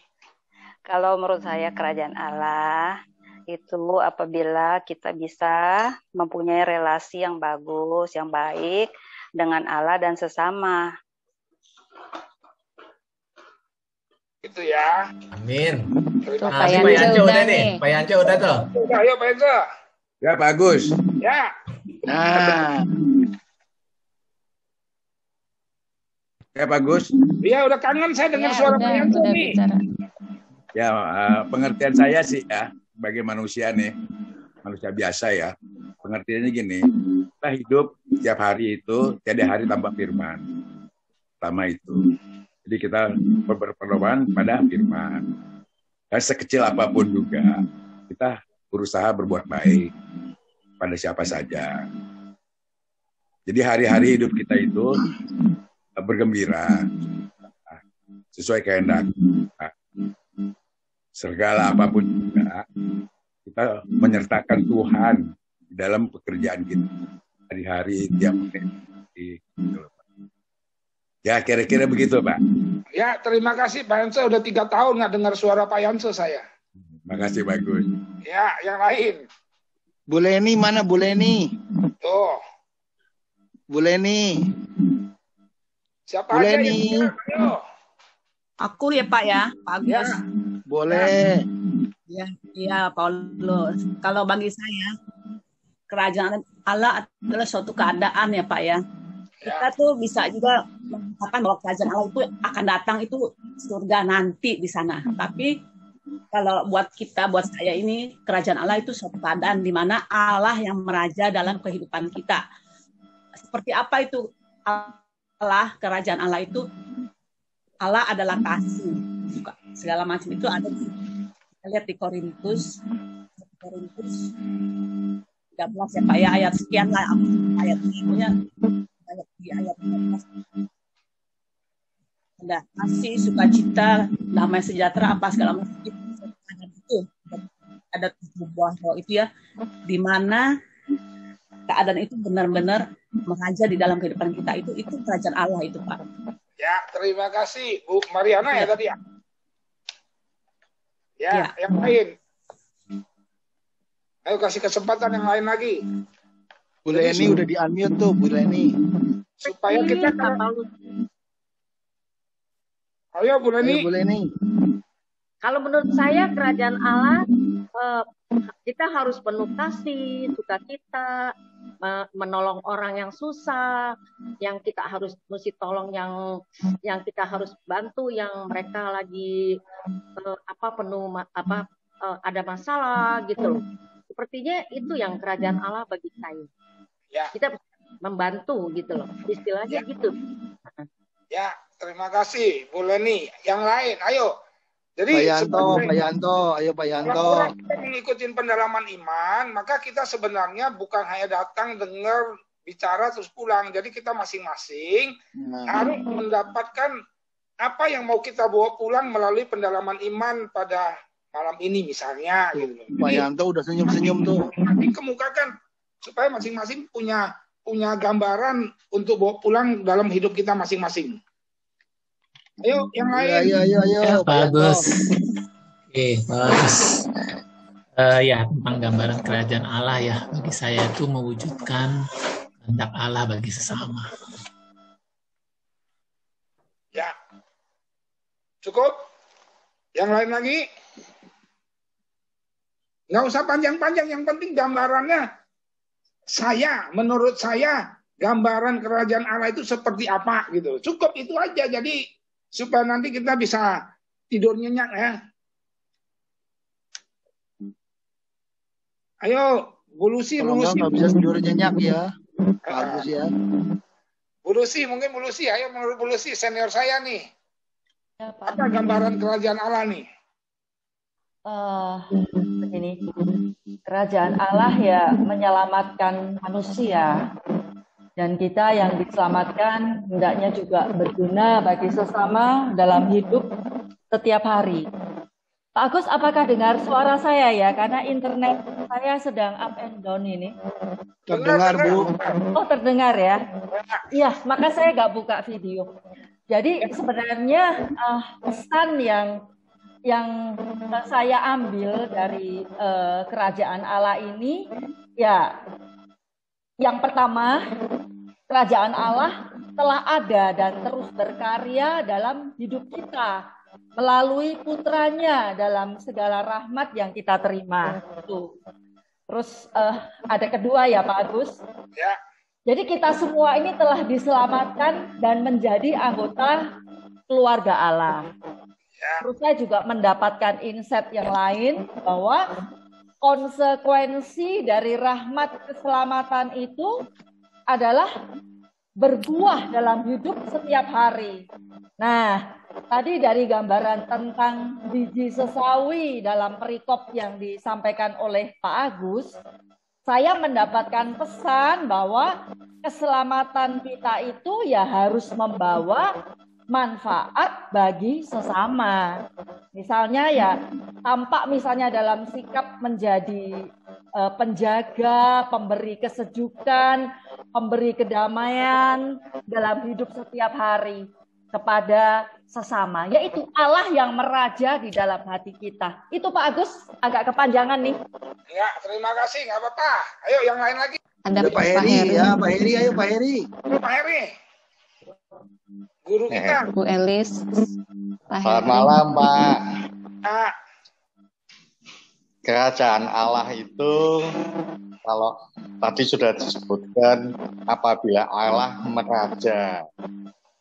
Kalau menurut saya kerajaan Allah itu apabila kita bisa mempunyai relasi yang bagus, yang baik dengan Allah dan sesama. Itu ya. Amin. Terima kasih Pak Yanco udah nih. Pak Yanco udah tuh. Ayo Pak Yanco. Ya bagus. Ya. Nah. Ya bagus. Iya udah kangen saya dengar suara Pak Yanco nih. Ya pengertian saya sih ya sebagai manusia nih, manusia biasa ya. Pengertiannya gini, kita hidup tiap hari itu tiada hari tanpa firman. Pertama itu. Jadi kita berpedoman pada firman. Dan sekecil apapun juga, kita berusaha berbuat baik pada siapa saja. Jadi hari-hari hidup kita itu bergembira sesuai kehendak. Segala apapun juga, kita menyertakan Tuhan di dalam pekerjaan kita hari-hari tiap menit. Ya kira-kira begitu Pak. Ya terima kasih Pak Yanso, udah 3 tahun nggak dengar suara Pak Yanso saya. Makasih bagus. Ya yang lain. Bu Leni mana Bu Leni? Tuh. Bu Leni. Siapa Bu aja Leni. yang bilang, Aku ya Pak ya, Pak Agus. Ya. Boleh. Ya Paulus. Kalau bagi saya, kerajaan Allah adalah suatu keadaan ya Pak ya. Kita tuh bisa juga mengatakan bahwa kerajaan Allah itu akan datang itu surga nanti di sana. Tapi kalau buat saya ini kerajaan Allah itu suatu keadaan di mana Allah yang meraja dalam kehidupan kita. Seperti apa itu Allah, kerajaan Allah itu? Allah adalah kasih. Segala macam itu ada kita lihat di Korintus 13 ya Pak ya, ayat sekian lah, ayat di ayat 13. Ada kasih, sukacita, damai sejahtera, apa segala macam itu. Ada 7 buah roh itu ya, di mana keadaan itu benar-benar meraja di dalam kehidupan kita. Itu kerajaan Allah itu Pak. Ya, terima kasih Bu Mariana ya tadi ya. Ya, yang lain. Ayo kasih kesempatan yang lain lagi. Bu Leni udah di-unmute tuh, Bu Leni. Supaya kita Ayo Bu Leni. Ayo, Bu Leni. Kalau menurut saya kerajaan Allah kita harus penuh kasih, sukacita, menolong orang yang susah, yang kita harus mesti tolong, yang kita harus bantu, yang mereka lagi ada masalah gitu. Sepertinya itu yang kerajaan Allah bagi saya. Ya. Kita membantu gitu loh, istilahnya gitu. Ya, terima kasih Bu Leni. Yang lain, ayo. Jadi Pak Yanto, ayo Pak Yanto. Kalau kita mengikuti pendalaman iman, maka kita sebenarnya bukan hanya datang dengar bicara terus pulang. Jadi kita masing-masing harus mendapatkan apa yang mau kita bawa pulang melalui pendalaman iman pada malam ini misalnya. Gitu. Pak Yanto udah senyum-senyum tuh. Nanti kemukakan supaya masing-masing punya gambaran untuk bawa pulang dalam hidup kita masing-masing. Ayo, yang lain. Ayo. Ya, bagus. Oke, bagus. Ya, tentang gambaran kerajaan Allah ya. Bagi saya itu mewujudkan kehendak Allah bagi sesama. Ya. Cukup? Yang lain lagi? Nggak usah panjang-panjang. Yang penting gambarannya. Menurut saya, gambaran kerajaan Allah itu seperti apa gitu. Cukup itu aja. Jadi supaya nanti kita bisa tidur nyenyak ya. Ayo, Bu Lucy. Nggak bisa tidur nyenyak ya. Bagus ya. Bu Lucy, ayo menurut Bu Lucy, senior saya nih. Apa gambaran kerajaan Allah nih? Begini, kerajaan Allah ya menyelamatkan manusia. Dan kita yang diselamatkan hendaknya juga berguna bagi sesama dalam hidup setiap hari. Pak Agus, apakah dengar suara saya ya? Karena internet saya sedang up and down ini. Terdengar, Bu. Oh, terdengar ya? Iya, maka saya nggak buka video. Jadi sebenarnya pesan yang saya ambil dari kerajaan Allah ini, ya yang pertama, kerajaan Allah telah ada dan terus berkarya dalam hidup kita melalui putranya dalam segala rahmat yang kita terima. Terus ada kedua ya Pak Agus. Ya. Jadi kita semua ini telah diselamatkan dan menjadi anggota keluarga Allah. Ya. Terus saya juga mendapatkan insight yang lain bahwa konsekuensi dari rahmat keselamatan itu adalah berbuah dalam hidup setiap hari. Nah, tadi dari gambaran tentang biji sesawi dalam perikop yang disampaikan oleh Pak Agus, saya mendapatkan pesan bahwa keselamatan kita itu ya harus membawa manfaat bagi sesama. Misalnya ya tampak misalnya dalam sikap menjadi penjaga, pemberi kesejukan, pemberi kedamaian dalam hidup setiap hari kepada sesama. Yaitu Allah yang meraja di dalam hati kita. Itu Pak Agus agak kepanjangan nih. Ya, terima kasih, nggak apa-apa. Ayo yang lain lagi. Ada Pak Heri ya, Pak Heri, ayo Pak Heri. Pak Heri. Guru kita. Bu Elis. Selamat malam, Pak. Pak. Kerajaan Allah itu, kalau tadi sudah disebutkan, apabila Allah meraja.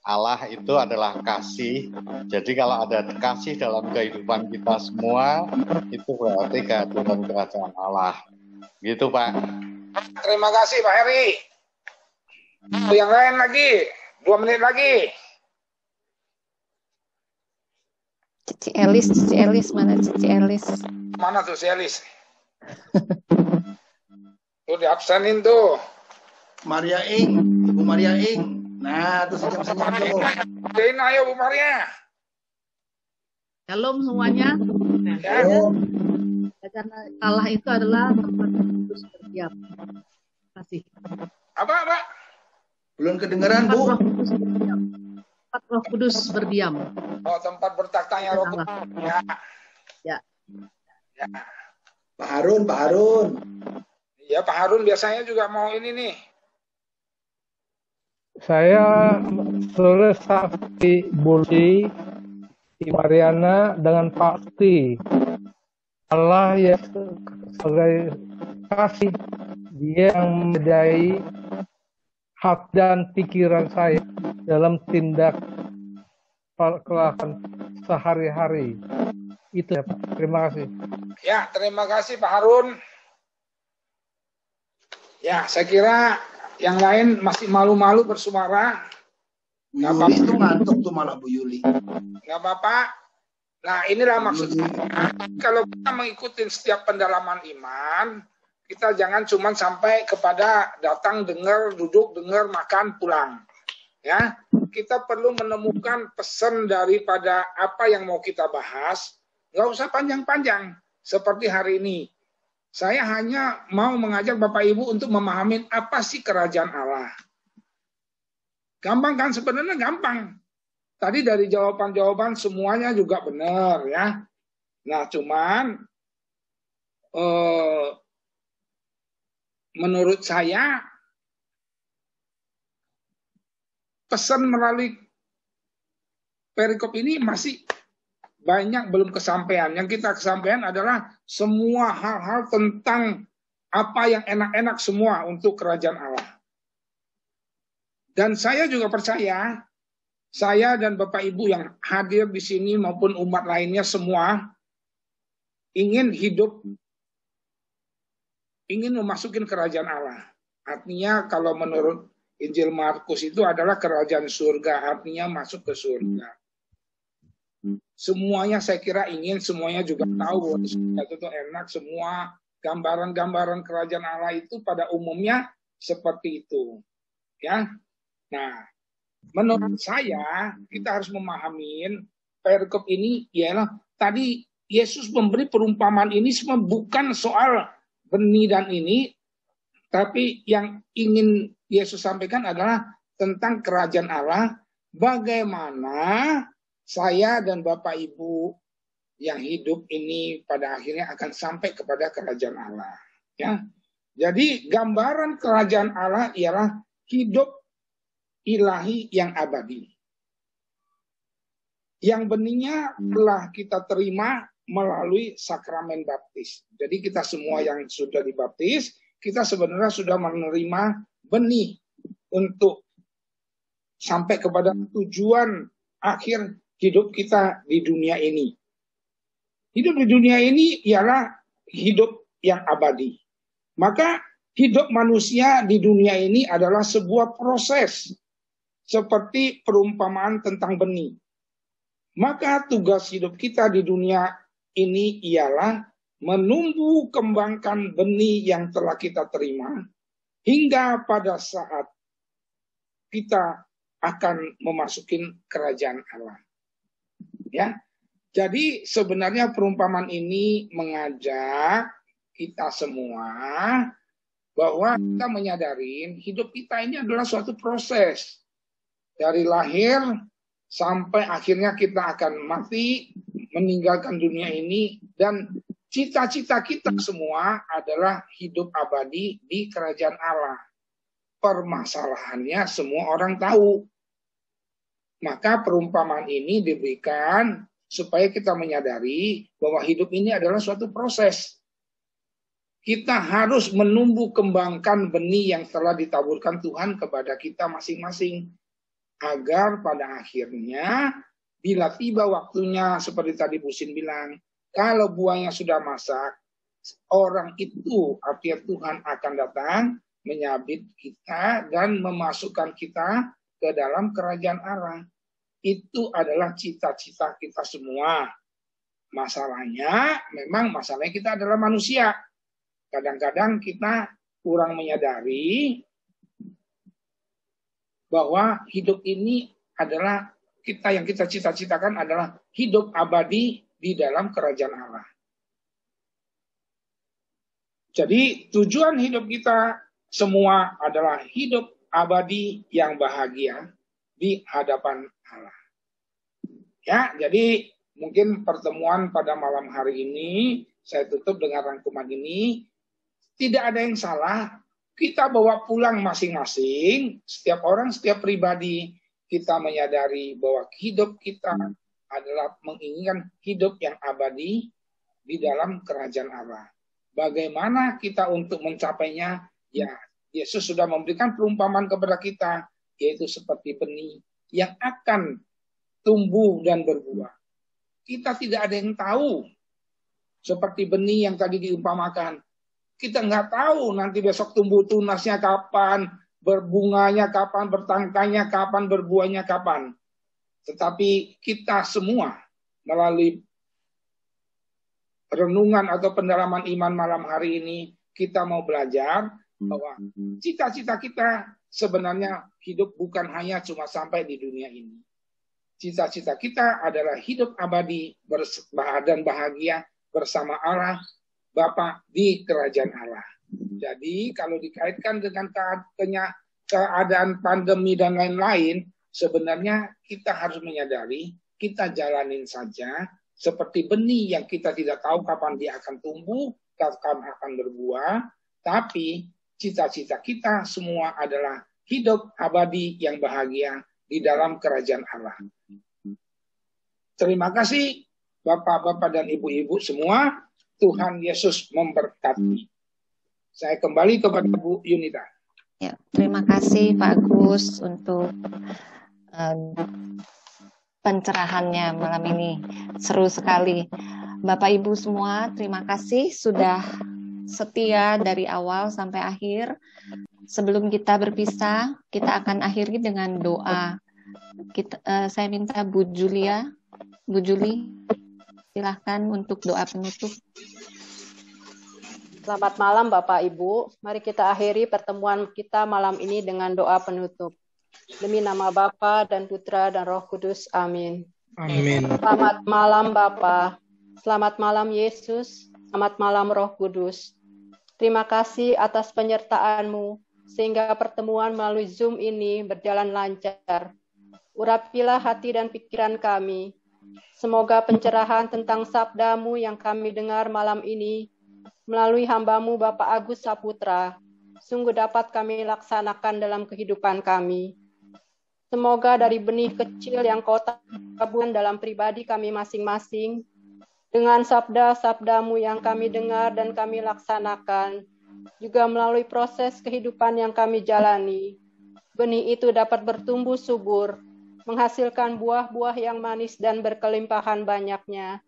Allah itu adalah kasih. Jadi kalau ada kasih dalam kehidupan kita semua, itu berarti kehadiran kerajaan Allah. Gitu, Pak. Terima kasih, Pak Heri. Yang lain lagi, 2 menit lagi. Cici Elis, mana Cici Elis? Mana tuh si Elis? Tuh diabsenin tuh. Maria Ing, Bu Maria Ing. Nah, itu senyum-senyum tuh. Ayo Bu Maria. Shalom semuanya. Ya. Karena Allah itu adalah tempat kudus berdiam. Terima kasih. Apa? Belum kedengeran, Bu. Tempat Roh Kudus berdiam. Oh, tempat bertaktanya Roh Kudus. Ya. Pak Harun. Iya, Pak Harun biasanya juga mau ini nih. Saya Saudara Sakti Bursi Mariana dengan pasti Allah ya sebagai kasih, Dia yang menjadi hati dan pikiran saya dalam tindak kelakuan sehari-hari. Itu ya Pak. Terima kasih. Ya, terima kasih Pak Harun. Ya, saya kira yang lain masih malu-malu bersuara. Nggak apa-apa. Itu ngantuk tuh malah Bu Yuli. Nggak apa-apa. Nah, inilah maksud saya. Kalau kita mengikuti setiap pendalaman iman, kita jangan cuma sampai kepada datang, dengar, duduk, dengar, makan, pulang. Ya, kita perlu menemukan pesan daripada apa yang mau kita bahas. Nggak usah panjang-panjang. Seperti hari ini. Saya hanya mau mengajak Bapak Ibu untuk memahami apa sih kerajaan Allah. Gampang kan? Sebenarnya gampang. Tadi dari jawaban-jawaban semuanya juga benar ya. Nah cuman menurut saya pesan melalui perikop ini masih banyak belum kesampaian. Yang kita kesampaian adalah semua hal-hal tentang apa yang enak-enak semua untuk kerajaan Allah. Dan saya juga percaya, saya dan Bapak Ibu yang hadir di sini maupun umat lainnya semua ingin hidup, ingin memasukin kerajaan Allah. Artinya kalau menurut Injil Markus itu adalah kerajaan surga, artinya masuk ke surga. Semuanya saya kira ingin, semuanya juga tahu bahwa surga itu enak, semua gambaran-gambaran kerajaan Allah itu pada umumnya seperti itu. Ya. Nah, menurut saya kita harus memahami perikop ini ialah tadi Yesus memberi perumpamaan ini semua bukan soal benih dan ini, tapi yang ingin Yesus sampaikan adalah tentang kerajaan Allah, bagaimana saya dan Bapak Ibu yang hidup ini pada akhirnya akan sampai kepada kerajaan Allah. Ya, jadi gambaran kerajaan Allah ialah hidup ilahi yang abadi. Yang benihnya telah kita terima melalui sakramen baptis. Jadi kita semua yang sudah dibaptis, kita sebenarnya sudah menerima benih untuk sampai kepada tujuan akhir hidup kita di dunia ini. Hidup di dunia ini ialah hidup yang abadi. Maka hidup manusia di dunia ini adalah sebuah proses seperti perumpamaan tentang benih. Maka tugas hidup kita di dunia ini ialah menumbuh kembangkan benih yang telah kita terima hingga pada saat kita akan memasukin kerajaan Allah. Ya, jadi sebenarnya perumpamaan ini mengajak kita semua bahwa kita menyadari hidup kita ini adalah suatu proses dari lahir sampai akhirnya kita akan mati meninggalkan dunia ini, dan cita-cita kita semua adalah hidup abadi di kerajaan Allah. Permasalahannya semua orang tahu. Maka perumpamaan ini diberikan supaya kita menyadari bahwa hidup ini adalah suatu proses. Kita harus menumbuh kembangkan benih yang telah ditaburkan Tuhan kepada kita masing-masing. agar pada akhirnya bila tiba waktunya seperti tadi Bu Sin bilang, kalau buahnya sudah masak, orang itu artinya Tuhan akan datang menyabit kita dan memasukkan kita ke dalam kerajaan Allah. Itu adalah cita-cita kita semua. Masalahnya, memang masalahnya kita adalah manusia. Kadang-kadang kita kurang menyadari bahwa hidup ini adalah yang kita cita-citakan adalah hidup abadi di dalam kerajaan Allah. Jadi tujuan hidup kita semua adalah hidup abadi yang bahagia di hadapan Allah. Ya, jadi mungkin pertemuan pada malam hari ini saya tutup dengan rangkuman ini. Tidak ada yang salah. Kita bawa pulang masing-masing. Setiap orang, setiap pribadi kita menyadari bahwa hidup kita adalah menginginkan hidup yang abadi di dalam kerajaan Allah. Bagaimana kita untuk mencapainya? Ya, Yesus sudah memberikan perumpamaan kepada kita, yaitu seperti benih yang akan tumbuh dan berbuah. Kita tidak ada yang tahu. Seperti benih yang tadi diumpamakan. Kita nggak tahu nanti besok tumbuh tunasnya kapan, berbunganya kapan, bertangkainya kapan, berbuahnya kapan. Tetapi kita semua melalui renungan atau pendalaman iman malam hari ini, kita mau belajar bahwa cita-cita kita sebenarnya hidup bukan hanya cuma sampai di dunia ini. Cita-cita kita adalah hidup abadi dan bahagia bersama Allah Bapa di kerajaan Allah. Jadi kalau dikaitkan dengan keadaan pandemi dan lain-lain, sebenarnya kita harus menyadari kita jalanin saja seperti benih yang kita tidak tahu kapan dia akan tumbuh, kapan akan berbuah, tapi cita-cita kita semua adalah hidup abadi yang bahagia di dalam kerajaan Allah. Terima kasih Bapak-bapak dan Ibu-ibu semua. Tuhan Yesus memberkati. Saya kembali kepada Bu Yunita. Ya, terima kasih Pak Agus untuk pencerahannya malam ini. Seru sekali. Bapak Ibu semua, terima kasih sudah setia dari awal sampai akhir. Sebelum kita berpisah, kita akan akhiri dengan doa. Saya minta Bu Juli, silahkan untuk doa penutup. Selamat malam Bapak Ibu. Mari kita akhiri pertemuan kita malam ini dengan doa penutup. Demi nama Bapa dan Putra dan Roh Kudus. Amin. Amin. Selamat malam Bapa. Selamat malam Yesus. Selamat malam Roh Kudus. Terima kasih atas penyertaan-Mu sehingga pertemuan melalui Zoom ini berjalan lancar. Urapilah hati dan pikiran kami. Semoga pencerahan tentang sabda-Mu yang kami dengar malam ini melalui hamba-Mu Bapak Agus Saputra sungguh dapat kami laksanakan dalam kehidupan kami. Semoga dari benih kecil yang Kau taburkan dalam pribadi kami masing-masing, dengan sabda-sabda-Mu yang kami dengar dan kami laksanakan, juga melalui proses kehidupan yang kami jalani, benih itu dapat bertumbuh subur, menghasilkan buah-buah yang manis dan berkelimpahan banyaknya,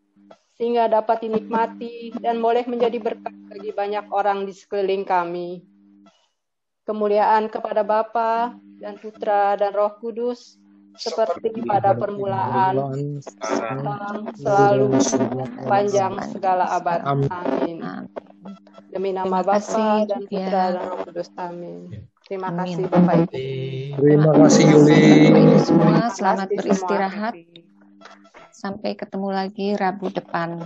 sehingga dapat dinikmati dan boleh menjadi berkat bagi banyak orang di sekeliling kami. Kemuliaan kepada Bapa dan Putra dan Roh Kudus, seperti pada permulaan, sekarang, selalu, panjang segala abad. Amin. Demi nama Bapa dan Putra dan Roh Kudus. Amin. Terima kasih Bapak Ibu. Terima kasih Yuli. Semua selamat beristirahat. Sampai ketemu lagi Rabu depan.